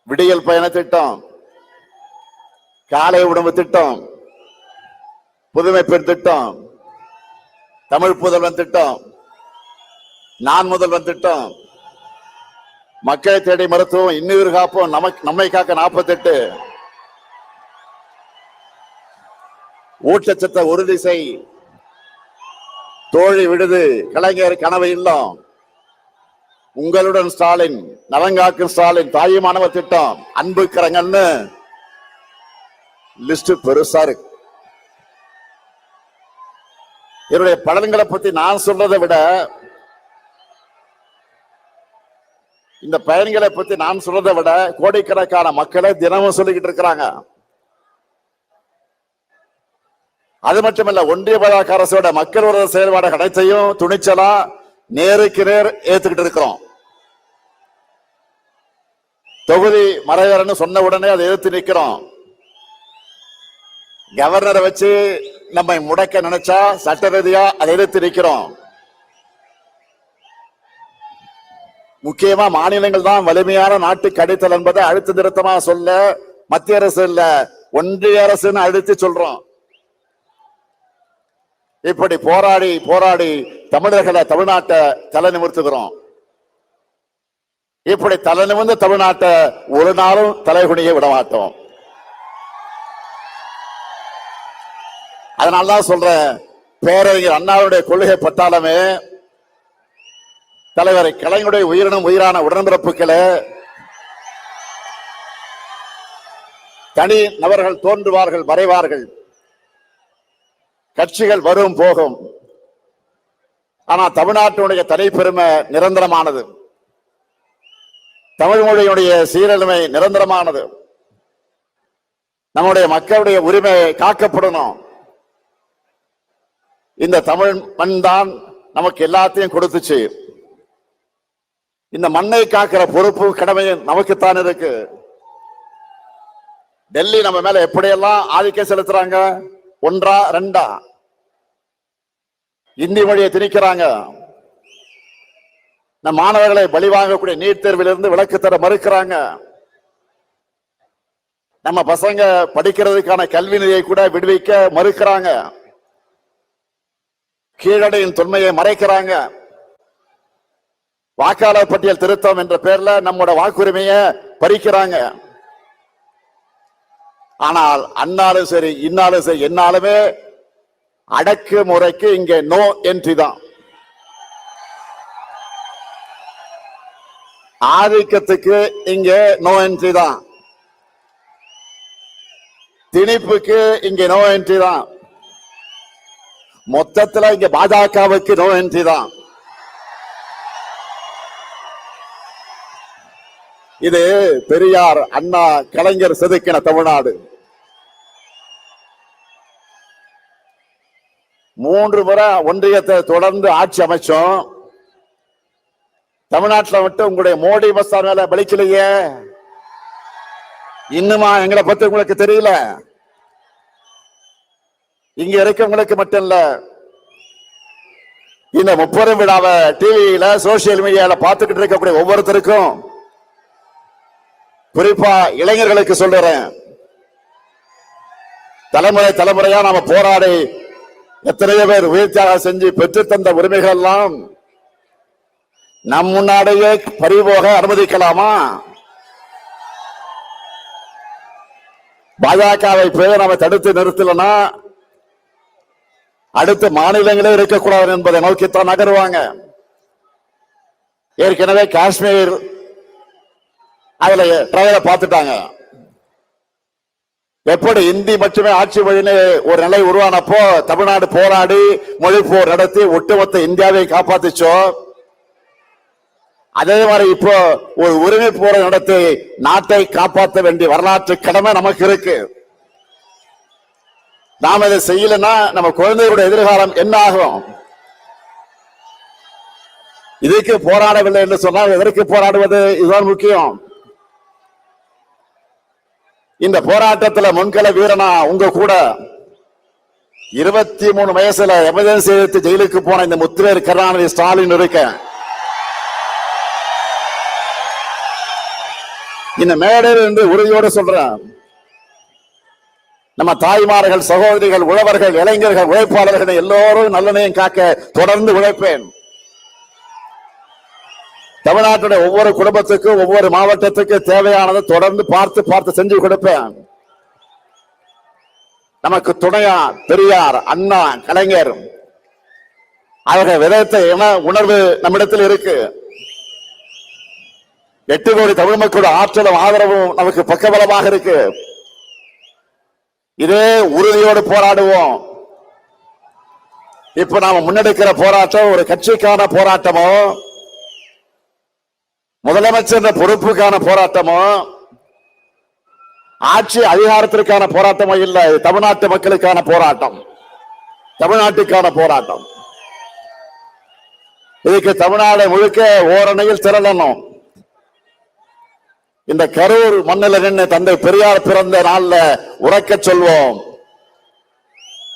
விடியல் பயண திட்டம், காலை உணவு திட்டம், புதுமை பெண் திட்டம், தமிழ் புதல்வன் திட்டம், நான் முதல்வன் திட்டம், மக்களை தேடி மருத்துவம், இன்னுயிர் காப்போம், நம்மை காக்க 48, ஊட்டச்சத்தை உறுதி செய், தோழி விடுது, கலைஞர் கனவு இல்லம், உங்களுடன் ஸ்டாலின், நலங்காக்கும் ஸ்டாலின், தாயுமானவர் திட்டம், அன்பு கரங்கன்னு லிஸ்ட் பெருசா இருக்கு. என்னுடைய பலன்களை பத்தி நான் சொல்றதை விட இந்த பயன்களை பத்தி நான் சொல்றதை விட கோடிக்கணக்கான மக்களை தினமும் சொல்லிக்கிட்டு இருக்கிறாங்க. அது மட்டுமல்ல, ஒன்றிய பாஜக அரசோட மக்கள் விரோத செயல்பாடு அனைத்தையும் துணிச்சலா நேருக்கு நேர் ஏத்துக்கிட்டு இருக்கிறோம். தொகுதி மறைவரன்னு சொன்ன உடனே அதை எதிர்த்து நிற்கிறோம். கவர்னரை வச்சு நம்மை முடக்க நினைச்சா சட்ட ரீதியா அதை எதிர்த்து நிற்கிறோம். முக்கியமா மாநிலங்கள் தான் வலிமையான நாட்டுக்கு அடித்தல் என்பதை அழுத்த நிறுத்தமா சொல்ல மத்திய அரசு இல்ல, ஒன்றிய அரசுன்னு அழுத்தி சொல்றோம். இப்படி போராடி போராடி தமிழர்களை, தமிழ்நாட்டை தலை நிமிர்த்துகிறோம். இப்படி தலை நிமிர்ந்த தமிழ்நாட்டை ஒரு நாளும் தலைகுனிய விட மாட்டோம். அதனால்தான் சொல்றேன், பேரறிஞர் அண்ணாவுடைய கொள்கை பட்டாளமே, தலைவர் கலைஞருடைய உயிரினும் உயிரான உடன்பிறப்புகளே, தனி நபர்கள் தோன்றுவார்கள், மறைவார்கள், கட்சிகள் வரும் போகும். ஆனா தமிழ்நாட்டினுடைய தனிப்பெருமை நிரந்தரமானது, தமிழ் மொழியுடைய சீரழிமை நிரந்தரமானது. நம்முடைய மக்களுடைய உரிமை காக்கப்படணும். இந்த தமிழ் மண் தான் நமக்கு எல்லாத்தையும் கொடுத்துச்சு. இந்த மண்ணை காக்கிற பொறுப்பு கடமையும் நமக்குத்தான் இருக்கு. டெல்லி நம்ம மேல எப்படியெல்லாம் ஆதிக்கம் செலுத்துறாங்க, ஒன்றா ரெண்டா? இந்தி மொழியை திணிக்கிறாங்க. நம் மாணவர்களை பலி வாங்கக்கூடிய நீட் தேர்விலிருந்து விலக்கு தர மறுக்கிறாங்க. நம்ம பசங்க படிக்கிறதுக்கான கல்வி நிதியை கூட விடுவிக்க மறுக்கிறாங்க. கீழடையின் தொன்மையை மறைக்கிறாங்க. வாக்காளர் பட்டியல் திருத்தம் என்ற பெயர்ல நம்மோட வாக்குரிமையை பறிக்கிறாங்க. ஆனால் அன்னாலும் சரி, இன்னாலும் சரி, என்னாலுமே அடக்கு முறைக்கு இங்கே நோ என்ட்ரி தான். ஆதிக்கத்துக்கு இங்கே நோ என்ட்ரி தான். திணிப்புக்கு இங்கே நோ என்ட்ரி தான். மொத்தத்துல இங்க பாஜகவுக்கு நோ என்ட்ரி தான். இது பெரியார், அண்ணா, கலைஞர் செதுக்கின தமிழ்நாடு. 3 முறை ஒன்றியத்தை தொடர்ந்து ஆட்சி அமைச்சோம். தமிழ்நாட்டில் மட்டும் உங்களுடைய மோடி மஸ்தான் மேல பலிக்கலையே. இன்னுமா எங்களை பத்தி உங்களுக்கு தெரியல? இங்க இருக்கவங்களுக்கு மட்டும் இல்ல, இந்த 30 விழாவை டிவியில, சோசியல் மீடியால பார்த்துக்கிட்டு இருக்கக்கூடிய ஒவ்வொருத்தருக்கும், குறிப்பா இளைஞர்களுக்கு சொல்றேன், தலைமுறை தலைமுறையா நாம போராடி எத்தனையோ பேர் உயிர் தியாகம் செஞ்சு பெற்று தந்த உரிமைகள் எல்லாம் நம் முன்னாடியே பறிபோக அனுமதிக்கலாமா? பாஜகவை போய் நம்ம தடுத்து நிறுத்தலன்னா அடுத்த மாநிலங்களே இருக்கக்கூடாது என்பதை நோக்கித்தான் நகருவாங்க. ஏற்கனவே காஷ்மீர் அதுல ட்ரையலை பார்த்துட்டாங்க. எப்படி இந்தி மட்டுமே ஆட்சி மொழின்னு ஒரு நிலை உருவானப்போ தமிழ்நாடு போராடி மொழி போர் நடத்தி ஒட்டுமொத்த இந்தியாவை காப்பாத்துச்சோ, அதே மாதிரி இப்போ ஒரு உரிமை போரை நடத்தி நாட்டை காப்பாற்ற வேண்டிய வரலாற்று கடமை நமக்கு இருக்கு. நாம் இதை செய்யலன்னா நம்ம குழந்தைகளுடைய எதிர்காலம் என்ன ஆகும்? இதுக்கு போராடவில்லை என்று சொன்னால் எதற்கு போராடுவது? இதுதான் முக்கியம். இந்த போராட்டத்தில் முன்கள வீரனா உங்க கூட 23 வயசுல எமர்ஜென்சி எடுத்து ஜெயிலுக்கு போன இந்த முத்துவேல் கருணாநிதி ஸ்டாலின் இருக்க இந்த மேடையில் இருந்து உறுதியோடு சொல்றேன், நம்ம தாய்மார்கள், சகோதரிகள், உழவர்கள், இளைஞர்கள், உழைப்பாளர்கள் எல்லோரும் நல்லெண்ணெயும் காக்க தொடர்ந்து உழைப்பேன். தமிழ்நாட்டுடைய ஒவ்வொரு குடும்பத்துக்கும் ஒவ்வொரு மாவட்டத்துக்கு தேவையானதை தொடர்ந்து பார்த்து செஞ்சு கொடுப்பேன். நமக்கு துணையா பெரியார், அண்ணா, கலைஞர் அவர்கள் விதத்த உணர்வு நம்மிடத்தில் இருக்கு. 8 கோடி தமிழ் மக்களோட ஆற்றலும் ஆதரவும் நமக்கு பக்கபலமாக இருக்கு. இதே உறுதியோடு போராடுவோம். இப்ப நாம முன்னெடுக்கிற போராட்டம் ஒரு கட்சிக்கான போராட்டமோ, முதலமைச்சர் பொறுப்புக்கான போராட்டமோ, ஆட்சி அதிகாரத்திற்கான போராட்டமோ இல்லை. தமிழ்நாட்டு மக்களுக்கான போராட்டம், தமிழ்நாட்டுக்கான போராட்டம். இதுக்கு தமிழ்நாடு முழுக்க ஓரணையில் திரளணும். இந்த கரூர் மண்ணில் நின்று தந்தை பெரியார் பிறந்த நாள்ல உறக்க சொல்வோம்,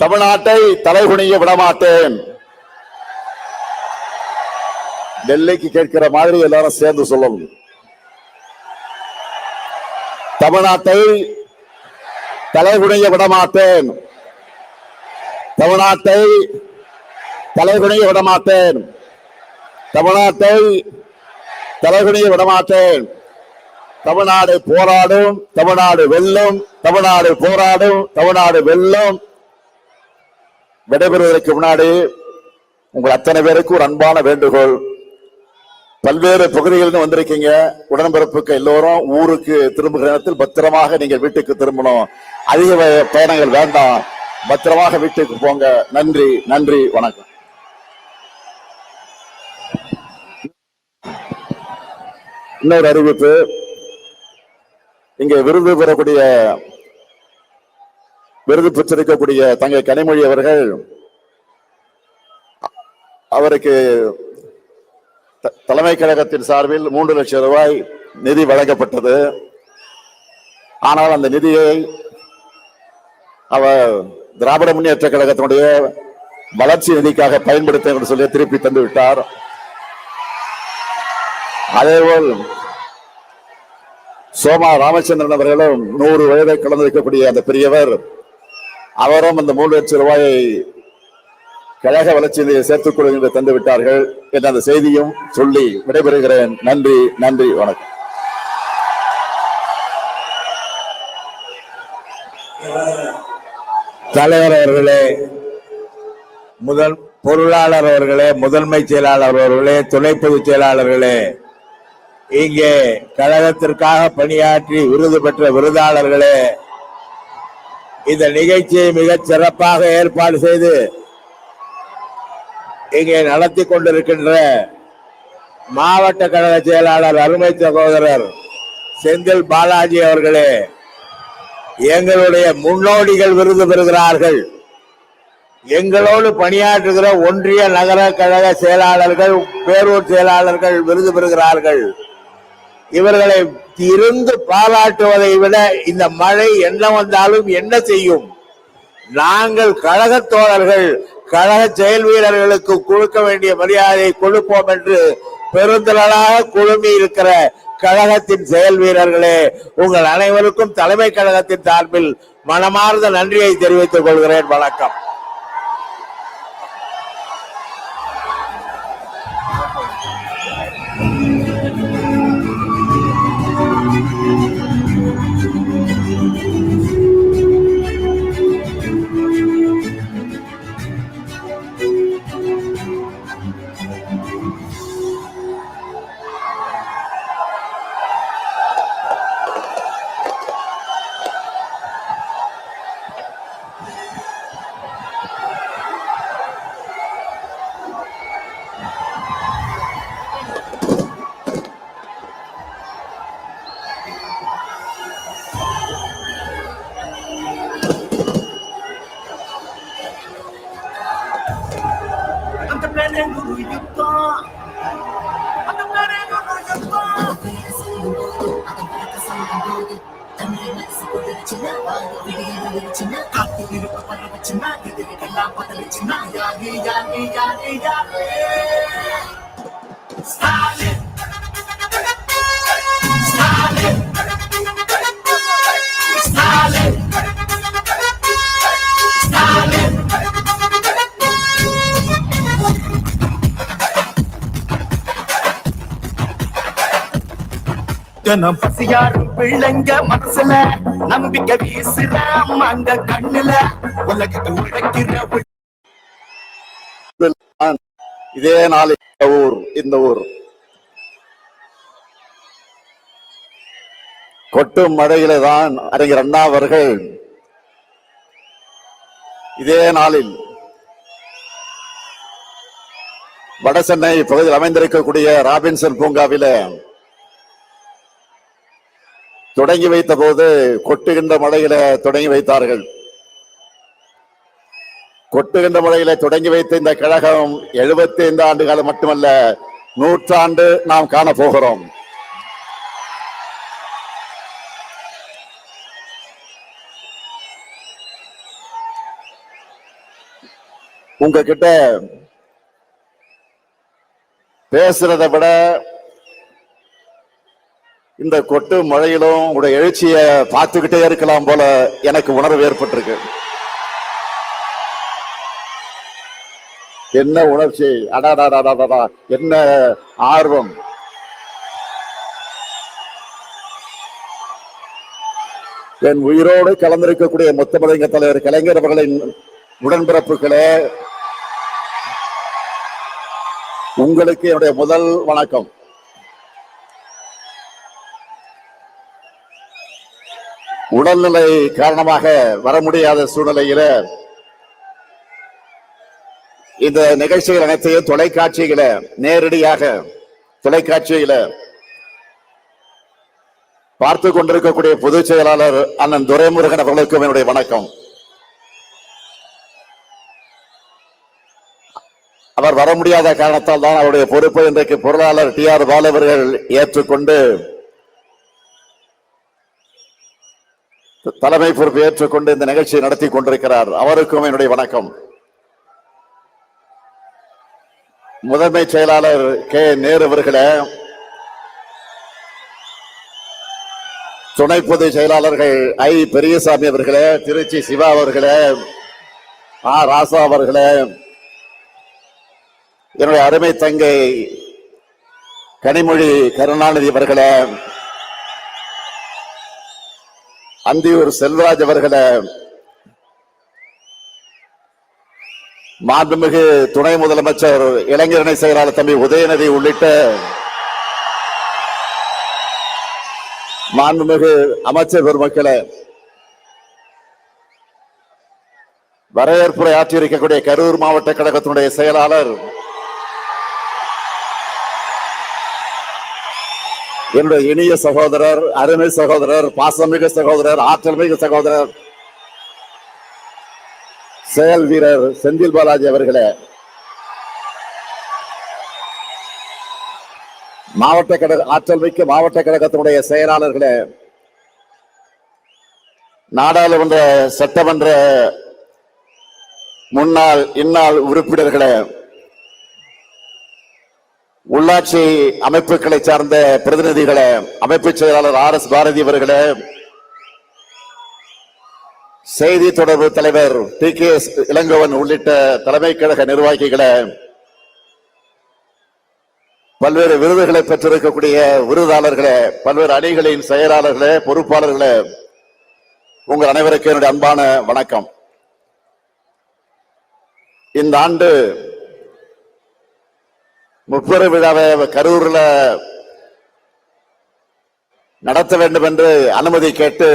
தமிழ்நாட்டை தலைகுனிய விடமாட்டேன். டெல்லிக்கு கேட்கிற மாதிரி எல்லாரும் சேர்ந்து சொல்லணும், தமிழ்நாட்டை தலைகுனிய விடமாட்டேன், தமிழ்நாட்டை தலைகுனிய விடமாட்டேன், தமிழ்நாட்டை தலைகுனிய விடமாட்டேன். தமிழ்நாடு போராடும், தமிழ்நாடு வெல்லும், தமிழ்நாடு போராடும், தமிழ்நாடு வெல்லும். விடைபெறுவதற்கு முன்னாடி உங்கள் அத்தனை பேருக்கு ஒரு அன்பான வேண்டுகோள். பல்வேறு பகுதிகளில் வந்திருக்கீங்க. உடன்பிறப்புக்கு எல்லோரும் ஊருக்கு திரும்புகிற நேரத்தில் பத்திரமாக நீங்கள் வீட்டுக்கு திரும்பணும். அதிக பயணங்கள் வேண்டாம், பத்திரமாக வீட்டுக்கு போங்க. நன்றி, நன்றி, வணக்கம். இன்னொரு அறிவிப்பு, இங்கே விருது பெறக்கூடிய விருது பெற்றிருக்கக்கூடிய தங்கை கனிமொழி அவர்கள், அவருக்கு தலைமை கழகத்தின் சார்பில் 3 லட்சம் ரூபாய் நிதி வழங்கப்பட்டது. ஆனால் அந்த நிதியை அவர் திராவிட முன்னேற்ற கழகத்தினுடைய வளர்ச்சி நிதிக்காக பயன்படுத்த என்று சொல்லி திருப்பி தந்து விட்டார். அதேபோல் சோமா ராமச்சந்திரன் அவர்களும் 100 வயதை கடந்திருக்கக்கூடிய அந்த பெரியவர், அவரும் அந்த 3 லட்சம் ரூபாயை கழக வளர்ச்சி நிதியை சேர்த்துக் கொள்கின்ற தந்து விட்டார்கள் என்ற அந்த செய்தியும் சொல்லி விடைபெறுகிறேன். நன்றி, நன்றி, வணக்கம். தலைவர் அவர்களே, முதல் பொருளாளர் அவர்களே, முதன்மை செயலாளர் அவர்களே, துணை பொதுச் செயலாளர்களே, இங்கே கழகத்திற்காக பணியாற்றி விருது பெற்ற விருதாளர்களே, இந்த நிகழ்ச்சியை மிகச் சிறப்பாக ஏற்பாடு செய்து இங்கே நடத்தி கொண்டிருக்கின்ற மாவட்ட கழக செயலாளர் அருமை சகோதரர் செந்தில் பாலாஜி அவர்களே, எங்களுடைய முன்னோடிகள் விருது பெறுகிறார்கள். எங்களோடு பணியாற்றுகிற ஒன்றிய நகர கழக செயலாளர்கள், பேரூர் செயலாளர்கள் விருது பெறுகிறார்கள். இவர்களை இருந்து பாராட்டுவதை விட இந்த மழை என்ன வந்தாலும் என்ன செய்யும்? நாங்கள் கழக தோழர்கள், கழக செயல் வீரர்களுக்கு கொடுக்க வேண்டிய மரியாதையை கொடுப்போம் என்று பெருந்திரளாக குழுமி இருக்கிற கழகத்தின் செயல் வீரர்களே, உங்கள் அனைவருக்கும் தலைமை கழகத்தின் சார்பில் மனமார்ந்த நன்றியை தெரிவித்துக் கொள்கிறேன். வணக்கம். தினம் பசியாரும் பிள்ளைங்க மனசுல நம்பிக்கை வீசுற அம்மாங்க கண்ணுல உலகத்தை உழைக்கிற இதே நாளில் இந்த ஊர் கொட்டும் மழையில தான் அறிஞர் அண்ணா அவர்கள் இதே நாளில் வடசென்னை பகுதியில் அமைந்திருக்கக்கூடிய ராபின்சன் பூங்காவில தொடங்கி வைத்த போது கொட்டுகின்ற மழையில தொடங்கி வைத்தார்கள். கொட்டுகின்ற மழையில தொடங்கி வைத்த இந்த கழகம் 75 ஆண்டு காலம் மட்டுமல்ல, 100 ஆண்டு நாம் காண போகிறோம். உங்ககிட்ட பேசுறதை விட இந்த கொட்டு மழையிலும் உங்களுடைய எழுச்சியை பார்த்துக்கிட்டே இருக்கலாம் போல எனக்கு உணர்வு ஏற்பட்டிருக்கு. என்ன உணர்ச்சி, அடாடாடாடா, என்ன ஆர்வம். என் உயிரோடு கலந்திருக்கக்கூடிய முத்தமிழங்க தலைவர் கலைஞர் அவர்களின் உடன்பிறப்புகளே, உங்களுக்கு என்னுடைய முதல் வணக்கம். உடல்நிலை காரணமாக வர முடியாத சூழ்நிலையில இந்த நிகழ்ச்சிகள் அனைத்தையும் தொலைக்காட்சியில நேரடியாக பார்த்து கொண்டிருக்கக்கூடிய பொதுச் செயலாளர் அண்ணன் துரைமுருகன் அவர்களுக்கும் என்னுடைய வணக்கம். அவர் வர முடியாத காரணத்தால் தான் அவருடைய பொறுப்பை இன்றைக்கு பொருளாளர் டி.ஆர். பாலு அவர்கள் ஏற்றுக்கொண்டு தலைமை பொறுப்பு ஏற்றுக்கொண்டு இந்த நிகழ்ச்சியை நடத்தி கொண்டிருக்கிறார். அவருக்கும் என்னுடைய வணக்கம். முதன்மை செயலாளர் கே. நேரு அவர்களே, துணை பொதுச் செயலாளர்கள் ஐ. பெரியசாமி அவர்களே, திருச்சி சிவா அவர்களே, ஆ. ராசா அவர்களே, என்னுடைய அருமை தங்கை கனிமொழி கருணாநிதி அவர்களே, அந்தியூர் செல்வராஜ் அவர்களே, மாண்புமிகு துணை முதலமைச்சர் இளைஞரணி செயலாளர் தம்பி உதயநிதி உள்ளிட்ட மாண்புமிகு அமைச்சர் பெருமக்களே, வரவேற்புரை ஆற்றியிருக்கக்கூடிய கரூர் மாவட்ட கழகத்தினுடைய செயலாளர் என்னுடைய இனிய சகோதரர், அருமை சகோதரர், பாசமிகு சகோதரர், ஆற்றல் மிகு சகோதரர், செயல் வீரர் செந்தில் பாலாஜி அவர்களே, மாவட்ட கழக ஆற்றல் மிக்க மாவட்ட கழகத்தினுடைய செயலாளர்களே, நாடாளுமன்ற சட்டமன்ற முன்னாள் இந்நாள் உறுப்பினர்களே, உள்ளாட்சி அமைப்புகளை சார்ந்த பிரதிநிதிகளே, அமைப்பு செயலாளர் ஆர்.எஸ். பாரதி அவர்களே, செய்தி தொடர்பு தலைவர் டி.கே.எஸ். இளங்கோவன் உள்ளிட்ட தலைமை கழக நிர்வாகிகளே, பல்வேறு விருதுகளை பெற்றிருக்கக்கூடிய விருதாளர்களே, பல்வேறு அணிகளின் செயலாளர்களே, பொறுப்பாளர்களே, உங்கள் அனைவருக்கும் என்னுடைய அன்பான வணக்கம். இந்த ஆண்டு முப்பெரு விழாவை கரூர்ல நடத்த வேண்டும் என்று அனுமதி கேட்டு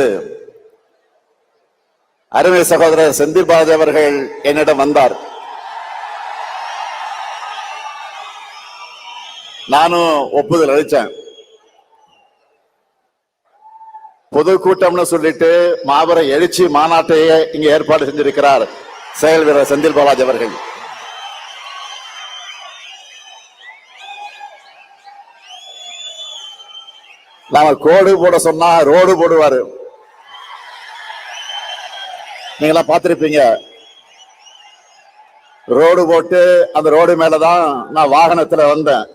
அருமை சகோதரர் செந்தில் பாலாஜி அவர்கள் என்னிடம் வந்தார். நானும் ஒப்புதல் அளிச்சேன். பொதுக்கூட்டம்னு சொல்லிட்டு மாபெரும் எழுச்சி மாநாட்டையே இங்க ஏற்பாடு செஞ்சிருக்கிறார் செயல் வீரர் செந்தில் பாலாஜி அவர்கள். நாம கோடு போட சொன்னா ரோடு போடுவாரு. நீங்களா பார்த்திருப்பீங்க. ரோடு போட்டு அந்த ரோடு மேலதான் நான் வாகனத்துல வந்தேன்.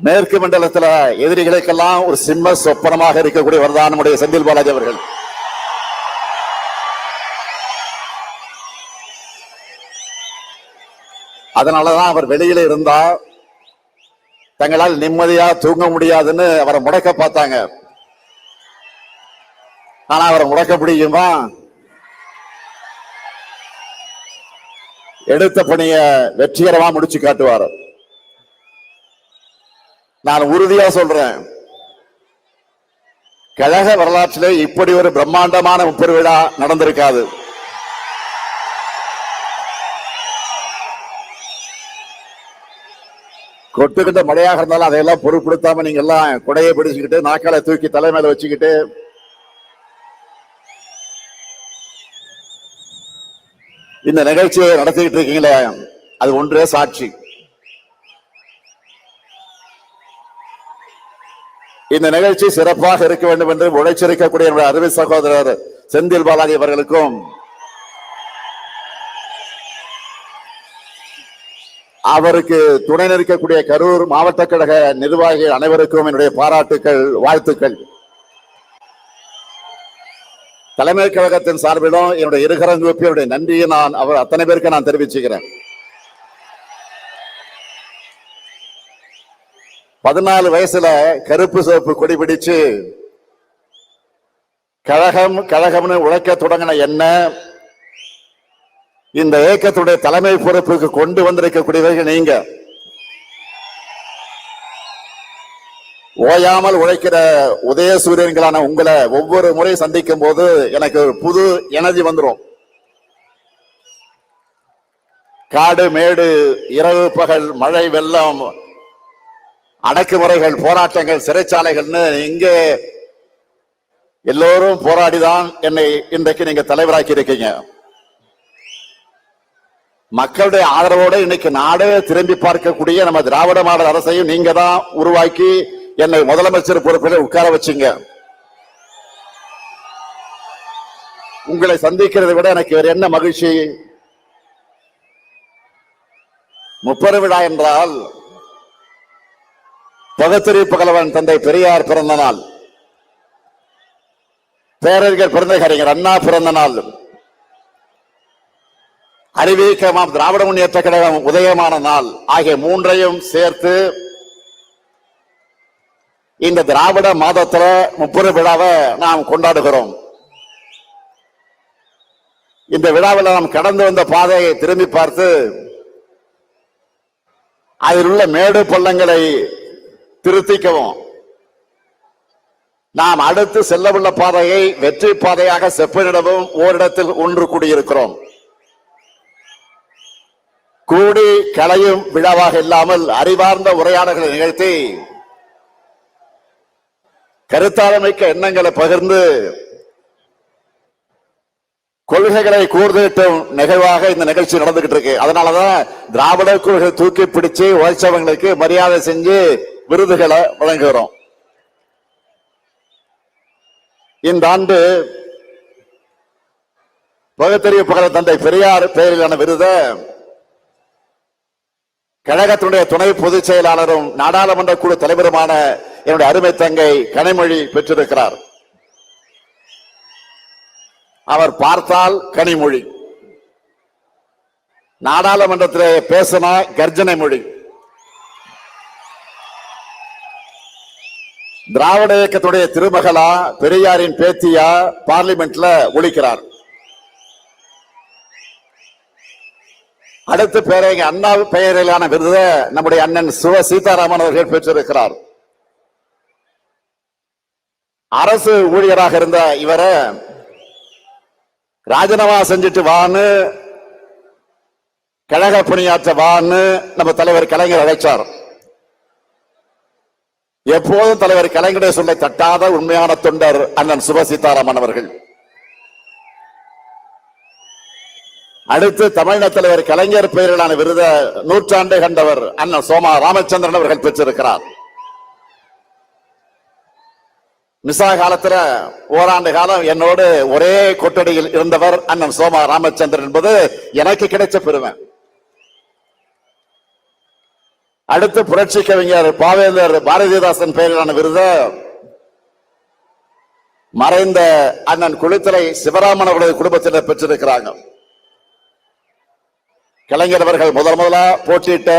மேற்கு மண்டலத்துல எதிரிகளுக்கெல்லாம் ஒரு சிம்ம சொப்பனமாக இருக்கக்கூடியவர் தான் நம்முடைய செந்தில் பாலாஜி அவர்கள். அதனாலதான் அவர் வெளியில இருந்தா தங்களால் நிம்மதியா தூங்க முடியாதுன்னு அவரை முடக்க பார்த்தாங்க. ஆனா அவரை முடக்க முடியுமா? எடுத்த பணிய வெற்றிகரமா முடிச்சு காட்டுவார். நான் உறுதியா சொல்றேன், கழக வரலாற்றிலே இப்படி ஒரு பிரம்மாண்டமான முப்பெரு விழா நடந்திருக்காது. கொட்டுக்கிட்ட மழையாக இருந்தாலும் அதையெல்லாம் பொருட்படுத்தாம நீங்க எல்லாம் குடையை பிடிச்சுக்கிட்டு நாக்கால தூக்கி தலைமையில வச்சுக்கிட்டு இந்த நிகழ்ச்சியை நடத்திக்கிட்டு இருக்கீங்களே, அது ஒன்றே சாட்சி. இந்த நிகழ்ச்சி சிறப்பாக இருக்க வேண்டும் என்று உழைச்சிருக்கக்கூடிய அருமை சகோதரர் செந்தில் பாலாஜி அவர்களுக்கும் அவருக்கு துணை நிற்கக்கூடிய கரூர் மாவட்ட கழக நிர்வாகிகள் அனைவருக்கும் என்னுடைய பாராட்டுக்கள், வாழ்த்துக்கள். தலைமை கழகத்தின் சார்பிலும் என்னுடைய இருகரங்கூப்பி என்னுடைய நன்றியை நான் அவர் அத்தனை பேருக்கு நான் தெரிவிச்சுக்கிறேன். 14 வயசுல கருப்பு சிவப்பு கொடி பிடிச்சு கழகம் கழகம்னு உழைக்க தொடங்கின என்ன இந்த இயக்கத்துடைய தலைமை பொறுப்புக்கு கொண்டு வந்திருக்கக்கூடியவர்கள் நீங்க. ஓயாமல் உழைக்கிற உதயசூரியன்களான உங்களை ஒவ்வொரு முறை சந்திக்கும் போது எனக்கு ஒரு புது எனர்ஜி வந்துடும். காடு மேடு இரவு பகல் மழை வெள்ளம் அடக்குமுறைகள் போராட்டங்கள் சிறைச்சாலைகள்னு இங்கே எல்லோரும் போராடிதான் என்னை இன்றைக்கு நீங்க தலைவராக்கி இருக்கீங்க. மக்களுடைய ஆதரவோடு இன்னைக்கு நாடே திரும்பி பார்க்கக்கூடிய நம்ம திராவிட மாடல் அரசையும் நீங்க தான் உருவாக்கி என்னை முதலமைச்சர் பொறுப்பில் உட்கார வச்சீங்க. உங்களை சந்திக்கிறதை விட எனக்கு வேற என்ன மகிழ்ச்சி? முப்பெரு விழா என்றால் பகுத்தறிவு புகழவன் தந்தை பெரியார் பிறந்த நாள், பேரறிஞர் பெருந்தகறிஞர் அண்ணா பிறந்த நாள், அறிவியக்கமாம் திராவிட முன்னேற்ற கழகம் உதயமான நாள் ஆகிய மூன்றையும் சேர்த்து இந்த திராவிட மாதத்துல முப்பெரு விழாவை நாம் கொண்டாடுகிறோம். இந்த விழாவில் நாம் கடந்து வந்த பாதையை திரும்பி பார்த்து அதில் உள்ள மேடு பள்ளங்களை திருத்திக்கவும், நாம் அடுத்து செல்லவுள்ள பாதையை வெற்றி பாதையாக செப்பனிடவும் ஓரிடத்தில் ஒன்று கூடியிருக்கிறோம். கூடி கலையும் விழாவாக இல்லாமல் அறிவார்ந்த உரையாடல்களை நிகழ்த்தி கருத்தாளமிக்க எண்ணங்களை பகிர்ந்து கொள்கைகளை கூர்ந்திட்டும் நிகழ்வாக இந்த நிகழ்ச்சி நடந்துகிட்டு இருக்கு. அதனாலதான் திராவிட கொள்கை தூக்கி பிடிச்சு உழைச்சவங்களுக்கு மரியாதை செஞ்சு விருதுகளை வழங்குகிறோம். இந்த ஆண்டு பகுத்தறிவு புகழ தந்தை பெரியார் பெயரிலான விருதை கழகத்தினுடைய துணை பொதுச் செயலாளரும் நாடாளுமன்ற குழு தலைவருமான என்னுடைய அருமை தங்கை கனிமொழி பெற்றிருக்கிறார். அவர் பார்த்தால் கனிமொழி, நாடாளுமன்றத்திலே பேசினா கர்ஜனை மொழி. திராவிட இயக்கத்துடைய திருமகளா பெரியாரின் பேத்தியா பார்லிமெண்ட்ல ஒலிக்கிறார். அடுத்த பேரங்க அண்ணா பெயரிலான விருதை நம்முடைய அண்ணன் சீதாராமன் அவர்கள் பெற்றிருக்கிறார். அரசு ஊழியராக இருந்த இவரை ராஜினாமா செஞ்சுட்டு வான்னு கழக பணியாற்ற வான்னு நம்ம தலைவர் கலைஞர் அழைச்சார். எப்போதும் தலைவர் கலைஞருடைய சொல்லை தட்டாத உண்மையான தொண்டர் அண்ணன் சீதாராமன் அவர்கள். அடுத்து தமிழக தலைவர் கலைஞர் பெயரிலான விருதை நூற்றாண்டு கண்டவர் அண்ணன் சோமா ராமச்சந்திரன் அவர்கள் பெற்றிருக்கிறார். மிசா காலத்துல ஓராண்டு காலம் என்னோடு ஒரே கொட்டடியில் இருந்தவர் அண்ணன் சோமா ராமச்சந்திரன் என்பது எனக்கு கிடைச்ச பெருமை. அடுத்து புரட்சி கவிஞர் பாவேந்தர் பாரதிதாசன் பெயரிலான விருது மறைந்த அண்ணன் குளித்தலை சிவராமன் அவர்களது குடும்பத்தினர் பெற்றிருக்கிறாங்க. கலைஞர் அவர்கள் முதலா போட்டியிட்ட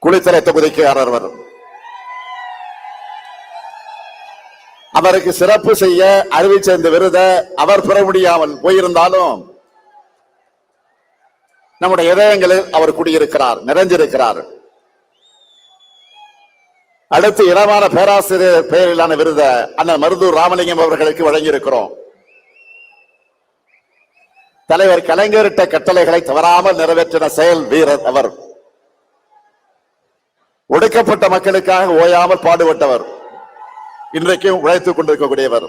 குளித்தலை தொகுதிக்கு அவர் அவருக்கு சிறப்பு செய்ய அறிவிச்ச இந்த விருதை அவர் பெற முடியாமல் போயிருந்தாலும் நம்முடைய இதயங்களில் அவர் குடியிருக்கிறார், நிறைஞ்சிருக்கிறார். அடுத்து இனமான பேராசிரியர் பெயரிலான விருதை அண்ணன் மருதூர் ராமலிங்கம் அவர்களுக்கு வழங்கியிருக்கிறோம். தலைவர் கலைஞரிட்ட கட்டளைகளை தவறாமல் நிறைவேற்றின செயல் வீரர் அவர். ஒடுக்கப்பட்ட மக்களுக்காக ஓயாமல் பாடுபட்டவர், இன்றைக்கும் உழைத்துக் கொண்டிருக்கக்கூடியவர்.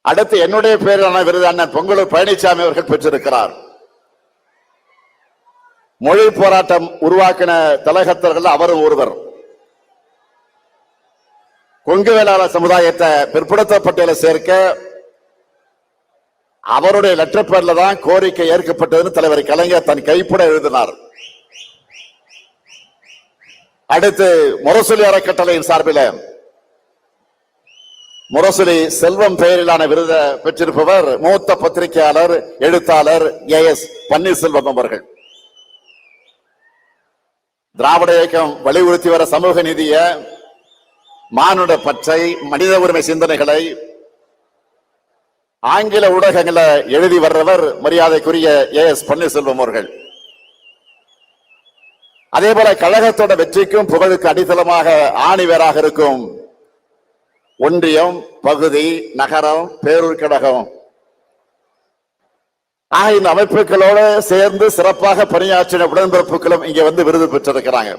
அடுத்து என்னுடைய பேரிலான விருது அண்ணன் பொங்கலூர் பழனிசாமி அவர்கள் பெற்றிருக்கிறார். மொழி போராட்டம் உருவாக்கின தலகத்தர்கள் அவரும் ஒருவர். கொங்கு வேளாளர் சமுதாயத்தை பிற்படுத்தப்பட்டியலை சேர்க்க அவருடைய லெட்டர் பேர்ல தான் கோரிக்கை ஏற்கப்பட்டதுன்னு தலைவர் கலைஞர் தன் கைப்பட எழுதினார். அடுத்து முரசொலி அறக்கட்டளையின் சார்பில் முரசொலி செல்வம் பெயரிலான விருதை பெற்றிருப்பவர் மூத்த பத்திரிகையாளர் எழுத்தாளர் AS பன்னீர்செல்வம் அவர்கள். திராவிட இயக்கம் வலியுறுத்தி வர சமூக நீதிய, மானுட பற்றை, மனித உரிமை சிந்தனைகளை ஆங்கில ஊடகங்களை எழுதி வர்றவர் மரியாதைக்குரிய AS பன்னீர்செல்வம் அவர்கள். அதே போல கழகத்தோட வெற்றிக்கும் புகழுக்கு அடித்தளமாக ஆணிவேராக இருக்கும் ஒன்றியம், பகுதி, நகரம், பேரூர் கழகம் இந்த அமைப்புகளோடு சேர்ந்து சிறப்பாக பணியாற்றின உடன்பிறப்புகளும் இங்க வந்து விருது பெற்றிருக்கிறாங்க.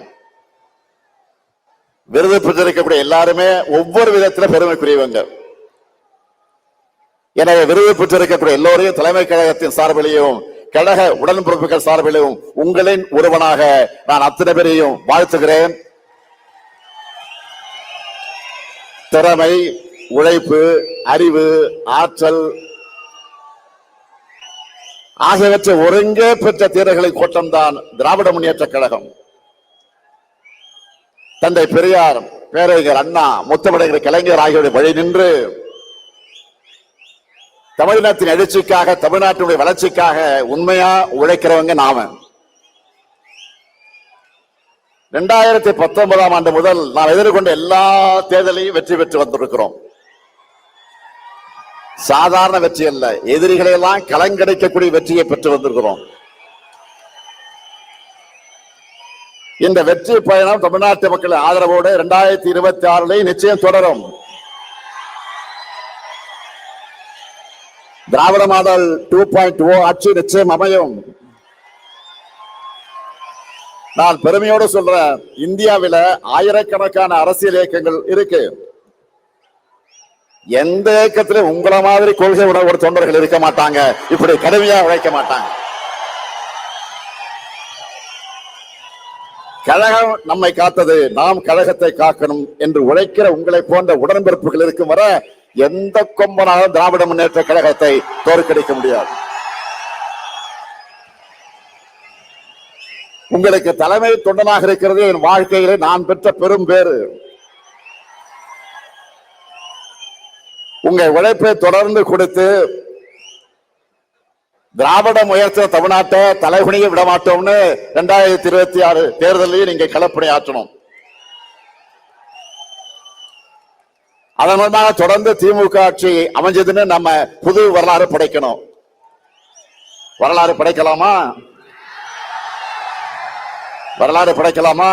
விருது பெற்றிருக்கக்கூடிய எல்லாருமே ஒவ்வொரு விதத்தில பெருமைக்குரியவங்க. எனவே விருது பெற்றிருக்கக்கூடிய எல்லோரையும் தலைமை கழகத்தின் சார்பிலையும் கழக உடன்பிறப்புகள் சார்பிலும் உங்களின் ஒருவனாக நான் அத்தனை பேரையும் வாழ்த்துகிறேன். திறமை, உழைப்பு, அறிவு, ஆற்றல் ஆகியவற்றை ஒருங்கே பெற்ற தீரர்களின் கோட்டம்தான் திராவிட முன்னேற்ற கழகம். தந்தை பெரியார், பேரறிஞர் அண்ணா, முத்தமிழர் கலைஞர் ஆகியோருடைய வழி நின்று தமிழினத்தின் எழுச்சிக்காக, தமிழ்நாட்டினுடைய வளர்ச்சிக்காக உண்மையா உழைக்கிறவங்க நாம. 2019ஆம் ஆண்டு முதல் நாம் எதிர்கொண்ட எல்லா தேர்தலையும் வெற்றி பெற்று வந்திருக்கிறோம். சாதாரண வெற்றி அல்ல, எதிரிகளை எல்லாம் கலங்கடிக்கக்கூடிய வெற்றியை பெற்று வந்திருக்கிறோம். இந்த வெற்றி பயணம் தமிழ்நாட்டு மக்கள் ஆதரவோடு 2026 நிச்சயம் தொடரும். திராவிட மாடல் 2.0 ஆட்சி நிச்சயம் அமையும். நான் பெருமையோடு சொல்றேன், இந்தியாவில ஆயிரக்கணக்கான அரசியல் இயக்கங்கள் இருக்கு. எந்த இயக்கத்திலும் உங்களை மாதிரி கொள்கை உணர்வோட தொண்டர்கள் இருக்க மாட்டாங்க, இப்படி கடுமையா உழைக்க மாட்டாங்க. கழகம் நம்மை காத்தது, நாம் கழகத்தை காக்கணும் என்று உழைக்கிற உங்களை போன்ற உடன்பிறப்புகள் இருக்கும் வர எந்த கொம்பனாலும் திராவிட முன்னேற்ற கழகத்தை தோற்கடிக்க முடியாது. உங்களுக்கு தலைமை தொண்டனாக இருக்கிறது என் வாழ்க்கையிலே நான் பெற்ற பெரும் பேறு. உங்கள் உழைப்பை தொடர்ந்து கொடுத்து திராவிடம் உயர்த்த தமிழ்நாட்டை தலைகுனிய விட மாட்டோம்னு 2026 தேர்தலையும் நீங்க களப்பணி ஆற்றணும். அதன் மூலமாக தொடர்ந்து திமுக ஆட்சி அமைஞ்சதுன்னு நம்ம புது வரலாறு படைக்கணும். வரலாறு படைக்கலாமா? வரலாறு படைக்கலாமா?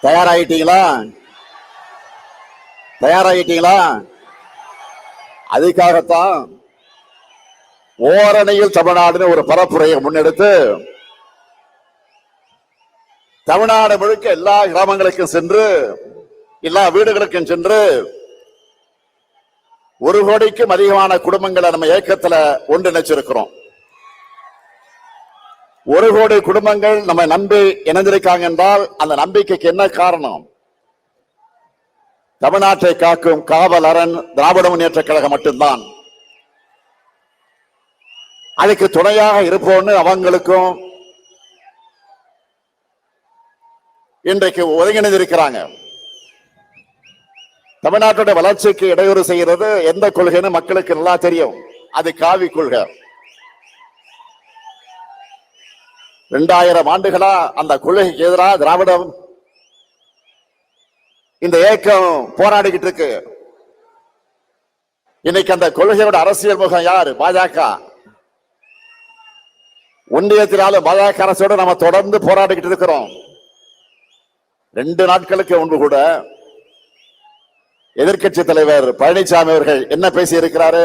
தயாராகிட்டீங்களா? தயாராகிட்டீங்களா? அதுக்காகத்தான் ஓரணியில் தமிழ்நாடுன்னு ஒரு பரப்புரையை முன்னெடுத்து தமிழ்நாடு முழுக்க எல்லா கிராமங்களுக்கும் சென்று, எல்லா வீடுகளுக்கும் சென்று 1 கோடிக்கும் அதிகமான குடும்பங்களை நம்ம இயக்கத்துல ஒன்றிணைச்சிருக்கிறோம். 1 கோடி குடும்பங்கள் நம்ம நம்பி இணைந்திருக்காங்க என்றால் அந்த நம்பிக்கைக்கு என்ன காரணம்? தமிழ்நாட்டை காக்கும் காவல் அரண் திராவிட முன்னேற்ற கழகம் மட்டும்தான். அதுக்கு துணையாக இருப்போம்னு அவங்களுக்கும் இன்றைக்கு ஒருங்கிணைந்திருக்கிறாங்க. தமிழ்நாட்டுடைய வளர்ச்சிக்கு இடையூறு செய்கிறது எந்த கொள்கைன்னு மக்களுக்கு நல்லா தெரியும். அது காவி கொள்கை. 2000 ஆண்டுகளா அந்த கொள்கைக்கு எதிராக திராவிடம் இந்த இயக்கம் போராடிக்கிட்டு இருக்கு. இன்னைக்கு அந்த கொள்கையோட அரசியல் முகம் யாரு? பாஜக. ஒன்றியத்தினால பாஜக அரசோடு நம்ம தொடர்ந்து போராடிக்கிட்டு இருக்கிறோம். 2 நாட்களுக்கு முன்பு கூட எதிர்க்கட்சி தலைவர் பழனிசாமி அவர்கள் என்ன பேசி இருக்கிறாரு?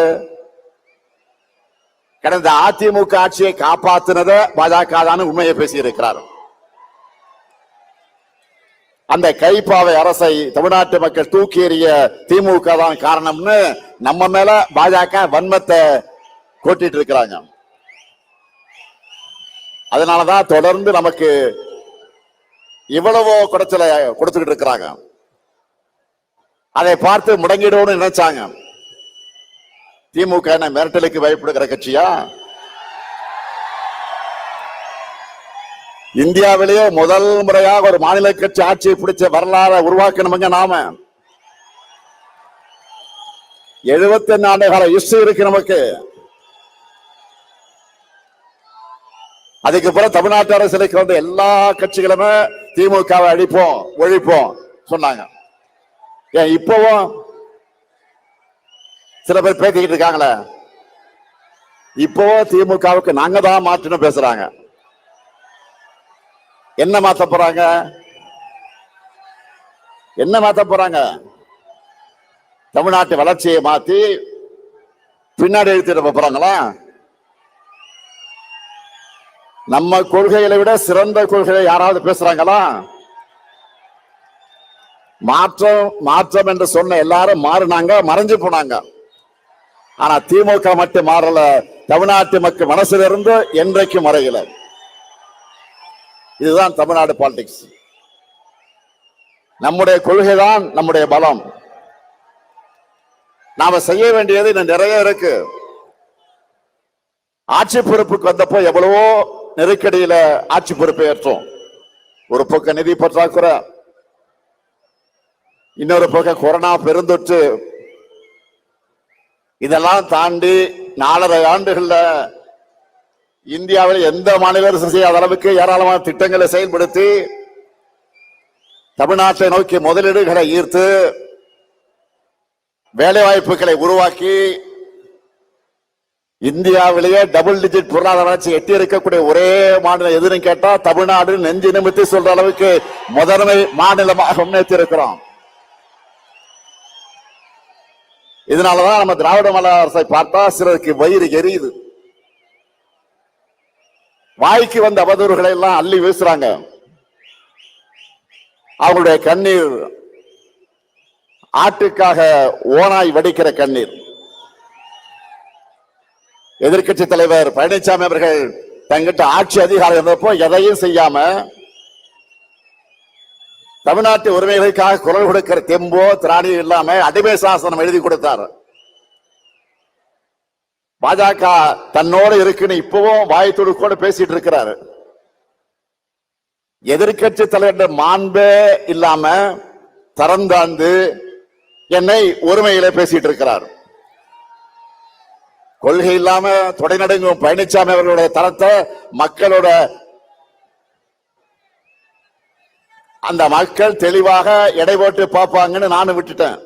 கடந்த அதிமுக ஆட்சியை காப்பாற்றினத பாஜக தான் உண்மையை பேசி இருக்கிறார். அந்த கைப்பாவை அரசை தமிழ்நாட்டு மக்கள் தூக்கி எறிய திமுக தான் காரணம்னு நம்ம மேல பாஜக வன்மத்தை கொட்டிட்டு இருக்கிறாங்க. அதனாலதான் தொடர்ந்து நமக்கு இவ்வளவோ குடைச்சலை கொடுத்துக்கிட்டு இருக்கிறாங்க. அதை பார்த்து முடங்கிடுவோம்னு நினைச்சாங்க. திமுக என்ன மிரட்டலுக்கு பயப்படுகிற கட்சியா? இந்தியாவிலேயே முதல் முறையாக ஒரு மாநில கட்சி ஆட்சியை பிடிச்ச வரலாறு உருவாக்கணுங்க. நாம 71 ஆண்டு கால ஹிஸ்டரி இருக்கு நமக்கு. அதுக்கு பிறகு தமிழ்நாட்டு அரசியலுக்கு வந்து எல்லா கட்சிகளுமே திமுகவை அழிப்போம் ஒழிப்போம் சொன்னாங்க. ஏன் இப்பவும் சில பேர் பேசிக்கிட்டு இருக்காங்களே, இப்பவும் திமுகவுக்கு நாங்க தான் மாற்றணும் பேசுறாங்க. என்ன மாத்த போறாங்க? என்ன மாத்த போறாங்க? தமிழ்நாட்டு வளர்ச்சியை மாத்தி பின்னாடி எழுத்திட போறாங்களா? நம்ம கொள்கைகளை விட சிறந்த கொள்கையை யாராவது பேசுறாங்களா? மாற்றம் மாற்றம் என்று சொன்ன எல்லாரும் மாறினாங்க, மறைஞ்சு போனாங்க. ஆனா திமுக மட்டும் மாறல. தமிழ்நாட்டு மக்கள் மனசுல இருந்து என்றைக்கு மறையல. இதுதான் தமிழ்நாடு பாலிடிக்ஸ். நம்முடைய கொள்கைதான் நம்முடைய பலம். நாம செய்ய வேண்டியது இன்னும் நிறைய இருக்கு. ஆட்சி பொறுப்புக்கு வந்தப்போ எவ்வளவோ நெருக்கடியில ஆட்சி பொறுப்பை ஏற்றோம். ஒரு பக்கம் நிதி பற்றாக்குறை, இன்னொரு பக்கம் கொரோனா பெருந்தொற்று. இதெல்லாம் தாண்டி 4.5 ஆண்டுகள்ல இந்தியாவில் எந்த மாநில அரசு செய்யாத அளவுக்கு ஏராளமான திட்டங்களை செயல்படுத்தி தமிழ்நாட்டை நோக்கி முதலீடுகளை ஈர்த்து வேலை வாய்ப்புகளை உருவாக்கி இந்தியாவிலேயே டபுள் டிஜிட் பொருளாதார வளர்ச்சி எட்டி இருக்கக்கூடிய ஒரே மாநிலம் எதுன்னு கேட்டா தமிழ்நாடு நெஞ்சு நிமித்தி சொல்ற அளவுக்கு முதன்மை மாநிலமாக முன்னேற்றி இருக்கிறோம். இதனாலதான் நம்ம திராவிட மாடல் அரசை பார்த்தா சிலருக்கு வயிறு எரியுது. வாய்க்கு வந்த அவதூறுகளை எல்லாம் அள்ளி வீசுறாங்க. அவங்களுடைய கண்ணீர் ஆட்டுக்காக ஓனாய் வடிக்கிற கண்ணீர். எதிர்க்கட்சி தலைவர் பழனிசாமி அவர்கள் தங்கிட்ட ஆட்சி அதிகாரம் இருந்தப்போ எதையும் செய்யாம தமிழ்நாட்டு உரிமைகளுக்காக குரல் கொடுக்கிற தெம்போ திராணியும் இல்லாம அடிமை சாசனம் எழுதி கொடுத்தார். பாஜக தன்னோடு இருக்குன்னு இப்பவும் வாய் துடுக்கோடு பேசிட்டு இருக்கிறாரு. எதிர்க்கட்சி தலைவர் மாண்பே இல்லாம தரந்தாந்து என்னை ஒருமையில பேசிட்டு இருக்கிறார். கொள்கை இல்லாம தொடை நடுங்கும் பழனிசாமி அவர்களுடைய தரத்தை மக்களோட அந்த மக்கள் தெளிவாக எடை போட்டு பார்ப்பாங்கன்னு நானும் விட்டுட்டேன்.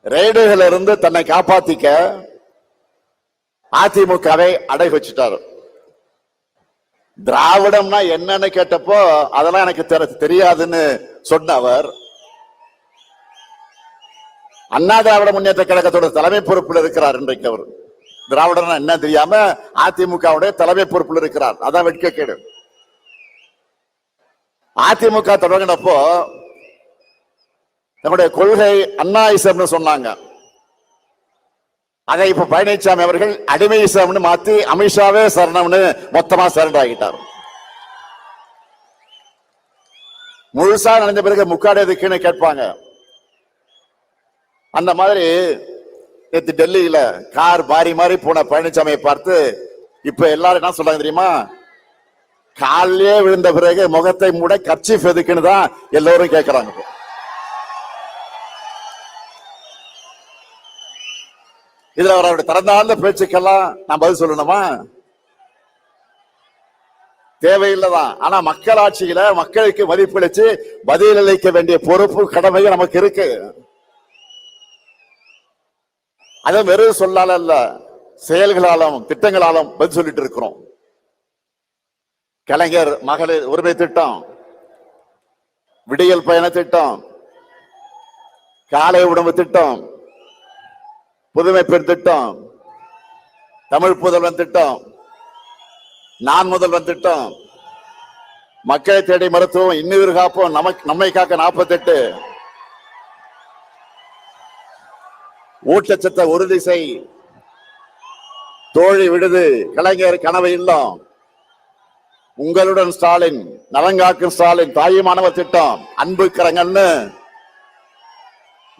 ரெய்டுகள் இருந்து தன்னை காப்பாத்திக்க அதிமுகவை அடை வச்சுட்டாரு. திராவிடம்னா என்னன்னு கேட்டப்போ அதெல்லாம் எனக்கு தெரியாதுன்னு சொன்ன அவர் அண்ணா திராவிட முன்னேற்ற கழகத்தோட தலைமை பொறுப்பில் இருக்கிறார். இன்றைக்கு அவர் திராவிடம் என்ன தெரியாம அதிமுகவுடைய தலைமை பொறுப்பில் இருக்கிறார். அதான் வெட்கக்கேடு. அதிமுக தொடங்கினப்போ நம்முடைய கொள்கை அண்ணாயிசம்னு சொன்னாங்க. அதை இப்ப பழனிசாமி அவர்கள் அடிமையிசம்னு மாத்தி அமித்ஷாவே சரணம்னு மொத்தமா சரண்டர் ஆகிட்டார். முழுசா நனைஞ்ச பிறகு முக்காடு எதுக்குன்னு கேட்பாங்க. அந்த மாதிரி நேற்று டெல்லியில கார் பாரி மாதிரி போன பழனிசாமியை பார்த்து இப்ப எல்லாரும் என்ன சொல்றாங்க தெரியுமா? காலிலே விழுந்த பிறகு முகத்தை மூட கர்ச்சீஃப் எதுக்குன்னு தான் எல்லோரும் கேட்கிறாங்க. இதுல அவருடைய திறந்தாழ்ந்த பேச்சுக்கெல்லாம் நான் பதில் சொல்லணுமா? தேவையில்லைதான். ஆனா மக்களாட்சியில மக்களுக்கு மதிப்பளிச்சு பதிலளிக்க வேண்டிய பொறுப்பு கடமையும் நமக்கு இருக்கு. அது வெறும் சொல்லால அல்ல, செயல்களாலும் திட்டங்களாலும் பதில் சொல்லிட்டு இருக்கிறோம். கலைஞர் மகளிர் உரிமை திட்டம், விடியல் பயண திட்டம், காலை உணவு திட்டம், புதுமை பெண் திட்டம், தமிழ் புதல்வன் திட்டம், நான் முதல்வன் திட்டம், மக்களை தேடி மருத்துவம், இன்னுயிர் காப்போம், நம்மை காக்க 48, ஊட்டச்சத்த உறுதி செய், தோழி விடுது, கலைஞர் கனவு இல்லம், உங்களுடன் ஸ்டாலின், நலங்காக்கும் ஸ்டாலின், தாயுமானவர் திட்டம், அன்பு கரங்கன்னு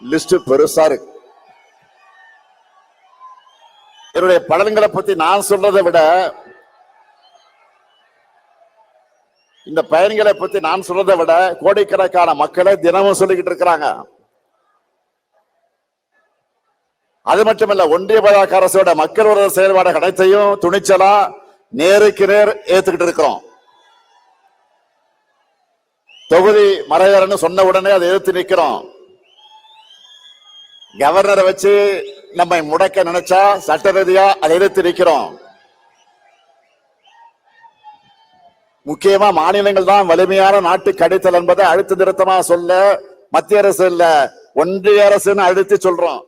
லிஸ்ட் பெருசா இருக்கு. என்னுடைய பலன்களை பத்தி நான் சொல்றதை விட இந்த பயன்களை பத்தி நான் சொல்றதை விட கோடிக்கணக்கான மக்களை தினமும் சொல்லிக்கிட்டு இருக்கிறாங்க. அது மட்டுமல்ல, ஒன்றிய பாஜக அரசோட மக்கள் விரோத செயல்பாடு அனைத்தையும் துணிச்சலா நேருக்கு நேர் ஏத்துக்கிட்டு இருக்கிறோம். தொகுதி மறையறன்னு சொன்ன உடனே அதை எதிர்த்து நிக்கிறோம். கவர்னரை வச்சு நம்மை முடக்க நினைச்சா சட்ட ரீதியா அதை எதிர்த்து நிற்கிறோம். முக்கியமா மாநிலங்கள் தான் வலிமையான நாட்டுக்கு அடித்தல் என்பதை அழுத்த நிறுத்தமா சொல்ல மத்திய அரசு இல்ல, ஒன்றிய அரசுன்னு அழுத்தி சொல்றோம்.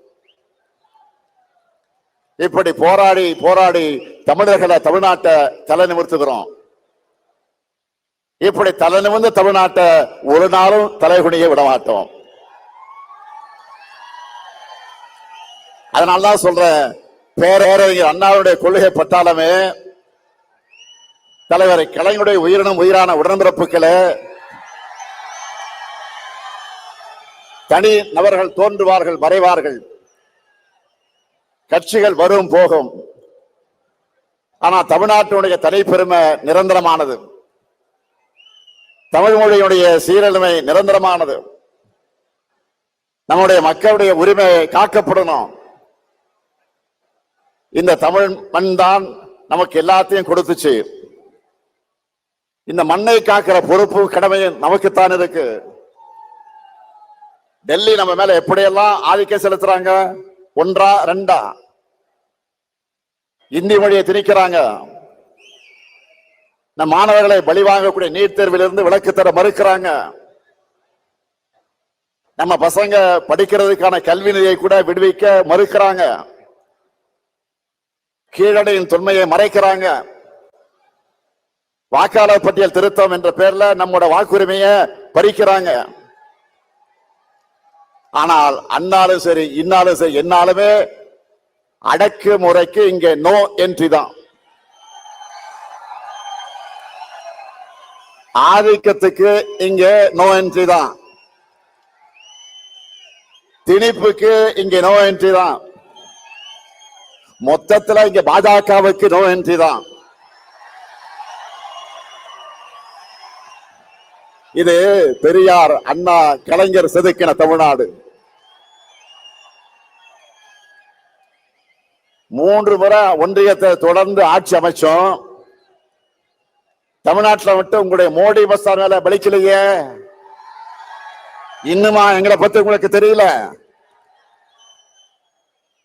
இப்படி போராடி போராடி தமிழ்நாட்டை தலை நிமிர்த்துகிறோம். இப்படி தலை நிமிர்ந்த தமிழ்நாட்டை ஒரு நாளும் தலைகுனிய விட மாட்டோம். அதனாலதான் சொல்றேன், பேரறிஞர் அண்ணாவுடைய கொள்கை பட்டாளமே, தலைவர் கலைஞருடைய உயிரினும் உயிரான உடன்பிறப்புகளே, தனி நபர்கள் தோன்றுவார்கள் மறைவார்கள், கட்சிகள் வரும் போகும், ஆனா தமிழ்நாட்டினுடைய தனிப்பெருமை நிரந்தரமானது, தமிழ் மொழியுடைய சீரழிமை நிரந்தரமானது, நம்முடைய மக்களுடைய உரிமை காக்கப்படணும். இந்த தமிழ் மண் தான் நமக்கு எல்லாத்தையும் கொடுத்துச்சு. இந்த மண்ணை காக்கிற பொறுப்பு கடமையும் நமக்குத்தான் இருக்கு. டெல்லி நம்ம மேல எப்படியெல்லாம் ஆதிக்கம் செலுத்துறாங்க, ஒன்றா ரெண்டா? இந்தி மொழியை திணிக்கிறாங்க. நம் மாணவர்களை பலி வாங்கக்கூடிய நீட் தேர்விலிருந்து விலக்கு தர மறுக்கிறாங்க. நம்ம பசங்க படிக்கிறதுக்கான கல்வி நிதியை கூட விடுவிக்க மறுக்கிறாங்க. கீழடையின் தொன்மையை மறைக்கிறாங்க. வாக்காளர் பட்டியல் திருத்தம் என்ற பேர்ல நம்மோட வாக்குரிமையை பறிக்கிறாங்க. ஆனால் அன்னாலும் சரி இன்னாலும் சரி என்னாலுமே அடக்கு முறைக்கு இங்கே நோ என்ட்ரி தான். ஆதிக்கத்துக்கு இங்கே நோ என்ட்ரி தான். திணிப்புக்கு இங்கே நோ என்ட்ரி தான். மொத்தத்துல இங்க பாஜகவுக்கு நோ என்ட்ரி தான். இது பெரியார் அண்ணா கலைஞர் செதுக்கின தமிழ்நாடு. 3 முறை ஒன்றியத்தை தொடர்ந்து ஆட்சி அமைச்சோம். தமிழ்நாட்டில் மட்டும் உங்களுடைய மோடி பஸ்தார் மேல பலிக்கலையே. இன்னுமா எங்களை பத்தி உங்களுக்கு தெரியல?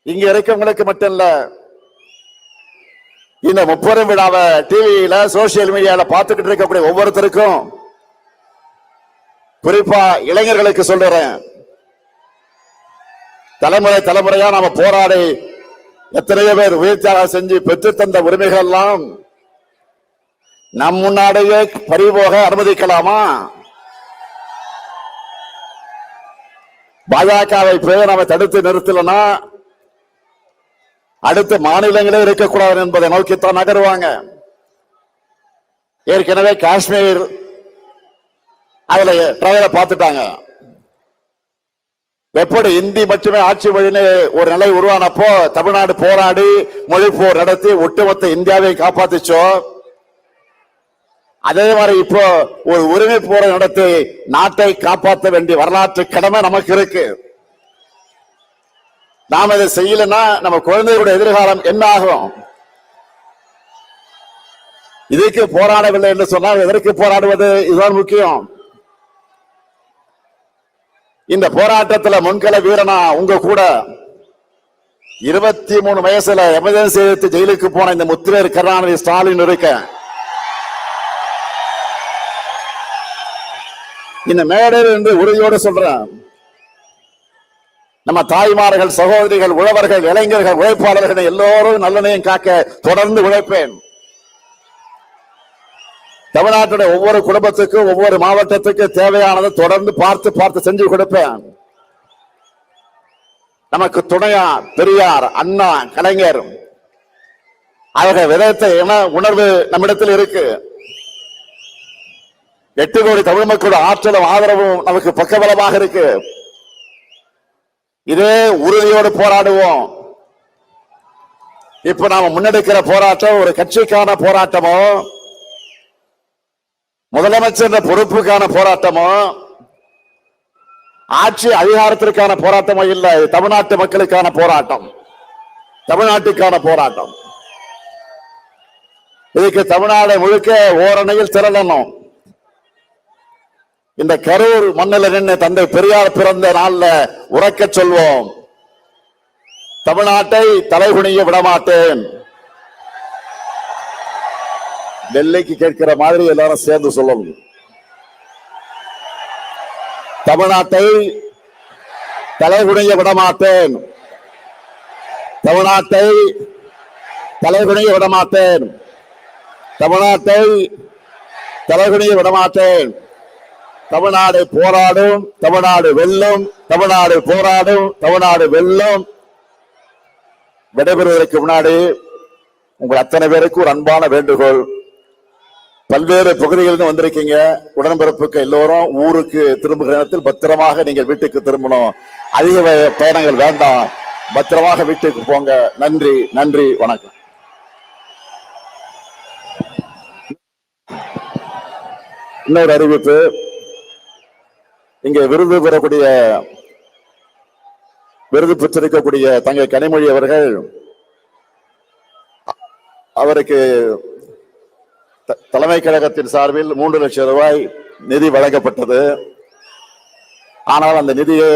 இங்க இருக்கவங்களுக்கு மட்டும் இல்ல, இந்த 30 விழாவை டிவியில சோசியல் மீடியால பார்த்துக்கிட்டு இருக்கக்கூடிய ஒவ்வொருத்தருக்கும், குறிப்பா இளைஞர்களுக்கு சொல்றேன், தலைமுறை தலைமுறையா நாம போராடி எத்தனையோ பேர் உயிர் தியாகம் செஞ்சு பெற்று தந்த உரிமைகள் எல்லாம் நம் முன்னாடியே பறிபோக அனுமதிக்கலாமா? பாஜகவை பேர் நாம தடுத்து நிறுத்தலனா அடுத்த மாநிலங்களே இருக்கக்கூடாது என்பதை நோக்கித்தான் நகருவாங்க. ஏற்கனவே காஷ்மீர் அதுல ட்ரையலை பார்த்துட்டாங்க. எப்படி இந்தி மட்டுமே ஆட்சி மொழின்னு ஒரு நிலை உருவானப்போ தமிழ்நாடு போராடி மொழி போர் நடத்தி ஒட்டுமொத்த இந்தியாவை காப்பாத்துச்சோ, அதே மாதிரி இப்போ ஒரு உரிமை போரை நடத்தி நாட்டை காப்பாற்ற வேண்டிய வரலாற்று கடமை நமக்கு இருக்கு. நாம இதை செய்யலன்னா நம்ம குழந்தைகளுடைய எதிர்காலம் என்ன ஆகும்? இதுக்கு போராடவில்லை என்று சொன்னால் எதற்கு போராடுவது? இதுதான் முக்கியம். இந்த போராட்டத்தில் முன்கள வீரனா உங்க கூட 23 வயசுல எமர்ஜென்சி எடுத்து ஜெயிலுக்கு போன இந்த முத்துவேல் கருணாநிதி ஸ்டாலின் இருக்க. இந்த மேடையில் என்று உறுதியோடு சொல்றேன், நம்ம தாய்மார்கள், சகோதரிகள், உழவர்கள், இளைஞர்கள், உழைப்பாளர்கள் எல்லோரும் நல்லெண்ணையும் காக்க தொடர்ந்து உழைப்பேன். தமிழ்நாட்டுடைய ஒவ்வொரு குடும்பத்துக்கும் ஒவ்வொரு மாவட்டத்துக்கு தேவையானதை தொடர்ந்து பார்த்து செஞ்சு கொடுப்பேன். நமக்கு துணையா பெரியார், அண்ணா, கலைஞர் அவர்கள் விதத்தை உணர்வு நம்மிடத்தில் இருக்கு. 8 கோடி தமிழ் மக்களோட ஆற்றலும் ஆதரவும் நமக்கு பக்கபலமாக இருக்கு. இதே உறுதியோடு போராடுவோம். இப்ப நாம முன்னெடுக்கிற போராட்டம் ஒரு கட்சிக்கான போராட்டமோ, முதலமைச்சர் பொறுப்புக்கான போராட்டமோ, ஆட்சி அதிகாரத்திற்கான போராட்டமோ இல்ல. தமிழ்நாட்டு மக்களுக்கான போராட்டம், தமிழ்நாட்டுக்கான போராட்டம். இதுக்கு தமிழ்நாடு முழுக்க ஓரணையில் திரளணும். இந்த கரூர் மண்ணில் நின்று தந்தை பெரியார் பிறந்த நாள்ல உறக்க சொல்வோம், தமிழ்நாட்டை தலைகுனிய விடமாட்டேன். டெல்லிக்கு கேட்கிற மாதிரி எல்லாரும் சேர்ந்து சொல்லணும், தமிழ்நாட்டை தலைகுனிய விடமாட்டேன், தமிழ்நாட்டை தலைகுனிய விடமாட்டேன், தமிழ்நாட்டை தலைகுனிய விடமாட்டேன். தமிழ்நாடு போராடும், தமிழ்நாடு வெல்லும், தமிழ்நாடு போராடும், தமிழ்நாடு வெல்லும். விடைபெறுவதற்கு முன்னாடி உங்கள் அத்தனை பேருக்கு ஒரு அன்பான வேண்டுகோள். பல்வேறு பகுதிகளில் வந்திருக்கீங்க. உடன்பிறப்புக்கு எல்லோரும் ஊருக்கு திரும்புகிற நேரத்தில் பத்திரமாக நீங்கள் வீட்டுக்கு திரும்பணும். அதிக பயணங்கள் வேண்டாம், பத்திரமாக வீட்டுக்கு போங்க. நன்றி, நன்றி, வணக்கம். இன்னொரு அறிவிப்பு, இங்கே விருது பெறக்கூடிய விருது பெற்றிருக்கக்கூடிய தங்கை கனிமொழி அவர்கள், அவருக்கு தலைமை கழகத்தின் சார்பில் 3 லட்சம் ரூபாய் நிதி வழங்கப்பட்டது. ஆனால் அந்த நிதியை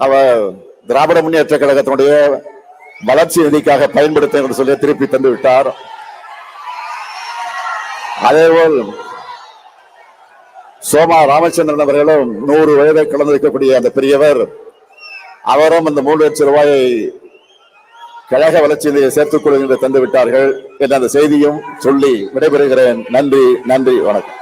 அவர் திராவிட முன்னேற்ற கழகத்தினுடைய வளர்ச்சி நிதிக்காக பயன்படுத்த என்று சொல்லி திருப்பி தந்து விட்டார். அதேபோல் சோமா ராமச்சந்திரன் அவர்களும் 100 வயதை கடந்திருக்கக்கூடிய அந்த பெரியவர், அவரும் அந்த 3 லட்சம் ரூபாயை கழக வளர்ச்சி நிதியை சேர்த்துக் கொள்ளுங்கள் என்று தந்து விட்டார்கள் என்ற அந்த செய்தியும் சொல்லி விடைபெறுகிறேன். நன்றி, நன்றி, வணக்கம்.